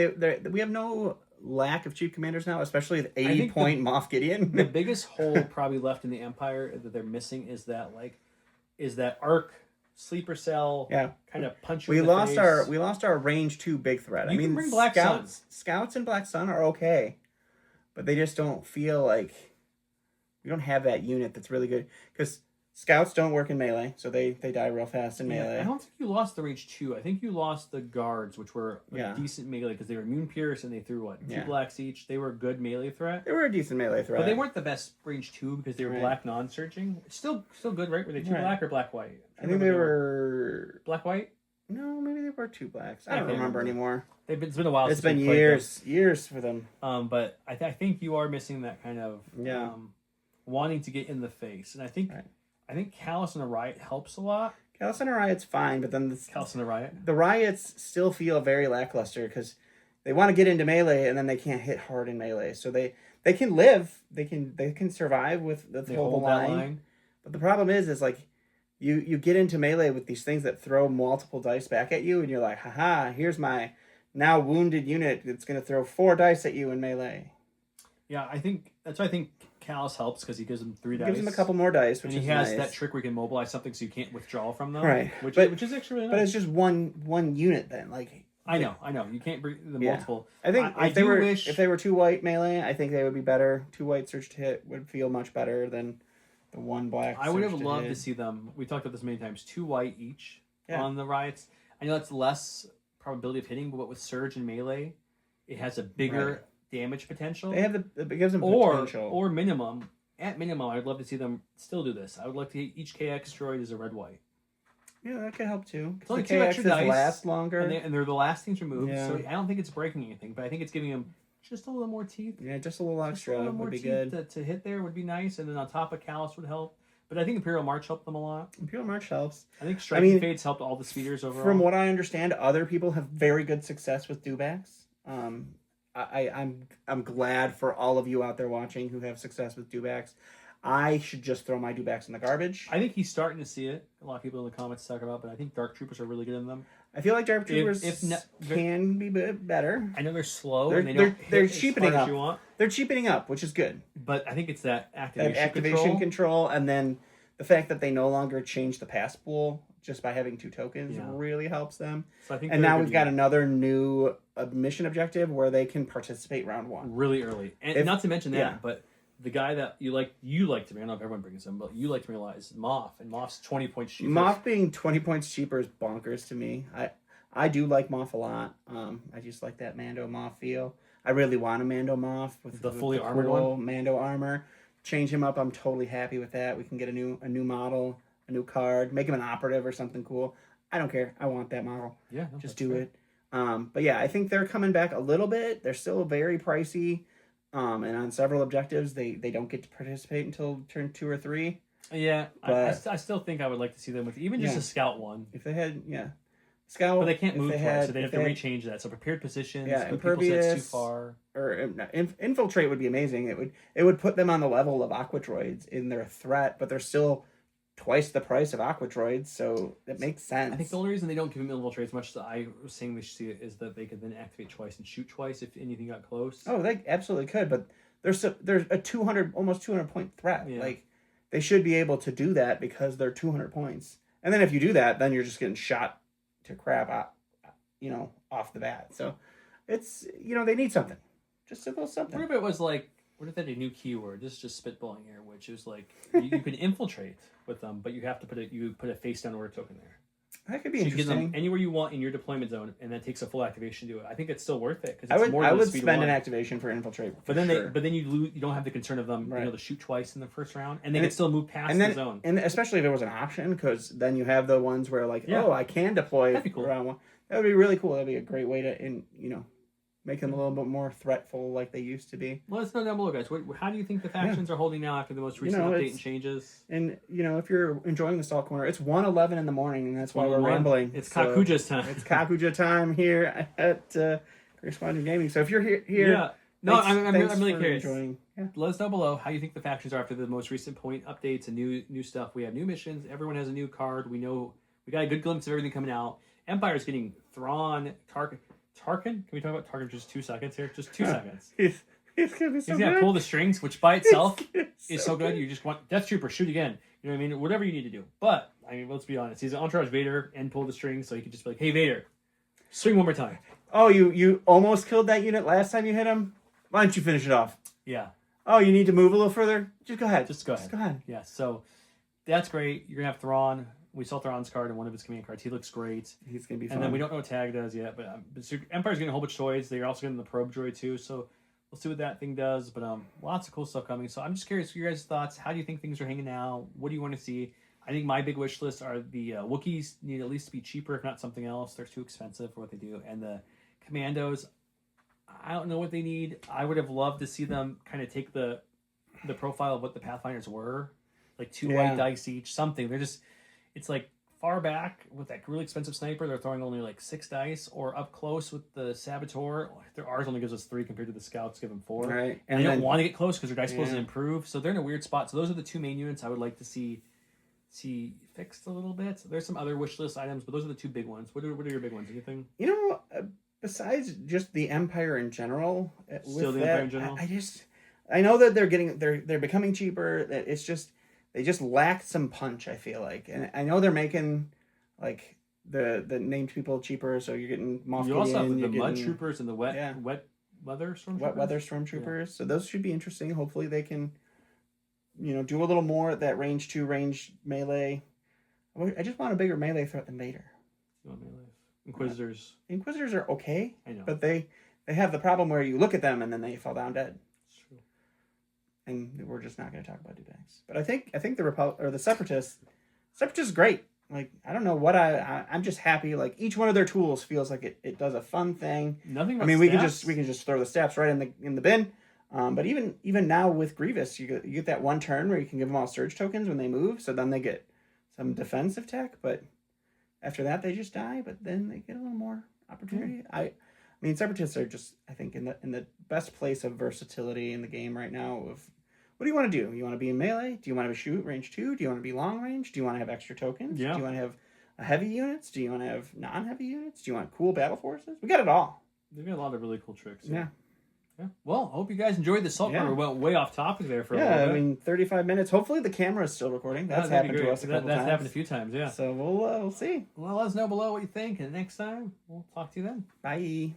we have no lack of cheap commanders now, especially the 80-point Moff Gideon. The biggest hole probably left in the Empire that they're missing is that arc sleeper cell. Yeah, kind of punch. We lost our range 2 big threat. You can bring Black Sun. Scouts and Black Sun are okay, but they just don't feel like we don't have that unit that's really good because Scouts don't work in melee, so they die real fast in melee. I don't think you lost the range 2. I think you lost the guards, which were a decent melee because they were immune pierce and they threw 2 blacks each. They were a good melee threat. They were a decent melee threat, but they weren't the best range 2 because they were black non-searching. Still good, right? Were they 2 black or black white? I think they were black white. No, maybe they were 2 blacks. I don't remember anymore. It's been a while. It's been years for them. But I think you are missing that kind of wanting to get in the face, and I think. Right. I think Callus and the Riot helps a lot. Callus and the Riot's fine, but then Callus and the Riot? The Riots still feel very lackluster because they want to get into melee and then they can't hit hard in melee. So they can live, they can survive with the whole line. But the problem is like you get into melee with these things that throw multiple dice back at you, and you're like, haha, here's my now wounded unit that's going to throw 4 dice at you in melee. Yeah, I think that's why I think Callus helps because he gives him 3 dice. Gives him a couple more dice, which and is he has nice. that trick where he can mobilize something so you can't withdraw from them. Right. Which is actually really nice. But it's just one unit then. Like I know. You can't bring the multiple. I think if they were 2 white melee, I think they would be better. 2 white search to hit would feel much better than the 1 black. I would have loved to see them. We talked about this many times. 2 white each on the Riots. I know that's less probability of hitting, but with surge and melee, it has a bigger damage potential. It gives them potential. Or minimum. At minimum, I'd love to see them still do this. I would like to get each KX droid as a red white. Yeah, that could help too. It's only 2 extra dice. Last longer. And they're the last things removed, so I don't think it's breaking anything, but I think it's giving them just a little more teeth. Yeah, just a little extra would be good. To hit there would be nice, and then on top of Callus would help. But I think Imperial March helped them a lot. Imperial March helps. I think Striking Fates helped all the speeders overall. From what I understand, other people have very good success with dewbacks. I'm glad for all of you out there watching who have success with dewbacks. I should just throw my dewbacks in the garbage. I think he's starting to see it. A lot of people in the comments talk about, but I think Dark Troopers are really good in them. I feel like Dark Troopers can be better. I know they're slow. They're cheapening up. You want. They're cheapening up, which is good. But I think it's that activation control, and then the fact that they no longer change the pass pool just by having 2 tokens really helps them. So I think and now we've got another new mission objective where they can participate round 1 really early, and not to mention that, but the guy that you like to I don't know if everyone brings him, but you like to realize Moff, and Moff's 20 points cheaper. Moff being 20 points cheaper is bonkers to me. I do like Moff a lot. I just like that Mando Moff feel. I really want a Mando Moff with the fully armored cool one. Mando armor. Change him up. I'm totally happy with that. We can get a new model, a new card, make him an operative or something cool. I don't care. I want that model. Yeah, just do it. But yeah, I think they're coming back a little bit. They're still very pricey. And on several objectives, they don't get to participate until turn 2 or 3. Yeah, but I still think I would like to see them with even just a scout one. If they had, scout. But they can't move twice, so they have to rechange that. So prepared positions, impervious, too far. Or infiltrate would be amazing. It would put them on the level of aqua droids in their threat, but they're still twice the price of aqua droids, so it makes sense. I think the only reason they don't give them infiltrate as much as I was saying they should see it is that they could then activate twice and shoot twice if anything got close. Oh, they absolutely could, but there's a almost 200 point threat. Yeah. Like they should be able to do that because they're 200 points. And then if you do that, then you're just getting shot to crap off the bat. So it's, they need something. Just a little something. What if it was like, what if they had a new keyword? This is just spitballing here, which is like you can infiltrate with them, but you have to put a face down order token there. That could be So you get interesting. them anywhere you want in your deployment zone, and that takes a full activation to do it. I think it's still worth it because I would spend an activation for infiltrate. But then you you don't have the concern of them being able to shoot twice in the first round, and they can still move past the zone. And especially if it was an option, because then you have the ones where I can deploy around one. That would be really cool. That'd be a great way to make them a little bit more threatful like they used to be. Let us know down below, guys. How do you think the factions are holding now after the most recent update and changes? And, if you're enjoying the Stall Corner, it's 1:11 in the morning, and that's why we're rambling. It's Kakuja's time. It's Kakuja time here at Correspondent Gaming. So if you're here... Yeah. No, I'm really curious. Yeah. Let us know below how you think the factions are after the most recent point updates and new stuff. We have new missions. Everyone has a new card. We know we got a good glimpse of everything coming out. Empire's getting Thrawn, Tarkin. Can we talk about Tarkin for just 2 seconds here? Just 2 seconds. He's gonna be so He's gonna good. pull the strings, which by itself is so good. You just want Death Trooper, shoot again. You know what I mean? Whatever you need to do. But let's be honest. He's an Entourage Vader and pull the strings, so he could just be like, "Hey Vader, swing one more time." Oh, you almost killed that unit last time you hit him. Why don't you finish it off? Yeah. Oh, you need to move a little further. Just go ahead. Just go ahead. Yeah. So that's great. You're gonna have Thrawn. We saw Thrawn's card in one of his command cards. He looks great. He's going to be fun. And then we don't know what Tag does yet, but Empire's getting a whole bunch of toys. They're also getting the Probe Droid too, so we'll see what that thing does. But lots of cool stuff coming. So I'm just curious for your guys' thoughts. How do you think things are hanging now? What do you want to see? I think my big wish list are the Wookiees need at least to be cheaper, if not something else. They're too expensive for what they do. And the Commandos, I don't know what they need. I would have loved to see them kind of take the profile of what the Pathfinders were, like 2 white dice each, something. They're just, it's like far back with that really expensive sniper, they're throwing only like 6 dice, or up close with the Saboteur, ours only gives us 3 compared to the Scouts give them 4. Right. And they don't want to get close because their dice pool is improve, so they're in a weird spot. So those are the 2 main units I would like to see fixed a little bit. There's some other wish list items, but those are the 2 big ones. What are your big ones? Anything? Besides just the Empire in general, Empire in general? I know that they're becoming cheaper. That it's just they just lack some punch, I feel like. And I know they're making like the named people cheaper, so you're getting Moff You also have Gideon, the Mud Troopers and the wet weather stormtroopers. Wet weather stormtroopers. Yeah. So those should be interesting. Hopefully they can do a little more at that range 2 range melee. I just want a bigger melee threat than Vader. You want melee? Inquisitors are okay. I know. But they have the problem where you look at them and then they fall down dead. True. And we're just not going to talk about D-bags. But I think the Separatists is great. Like, I don't know what I'm just happy. Like, each one of their tools feels like it does a fun thing. Nothing. I mean, we can just throw the steps right in the bin. But even now with Grievous, you get that one turn where you can give them all surge tokens when they move. So then they get some defensive tech. But after that, they just die. But then they get a little more opportunity. I mean, Separatists are just, I think, in the best place of versatility in the game right now. Of what do you want to do? You want to be in melee? Do you want to shoot range 2? Do you want to be long range? Do you want to have extra tokens? Yeah. Do you want to have heavy units? Do you want to have non-heavy units? Do you want cool battle forces? We got it all. They've got a lot of really cool tricks. Yeah. Well, I hope you guys enjoyed the Salt Corner. We went way off topic there for a little bit. I mean, 35 minutes. Hopefully the camera is still recording. That's happened to us a couple times. That's happened a few times, yeah. So we'll see. Well, let us know below what you think, and next time we'll talk to you then. Bye.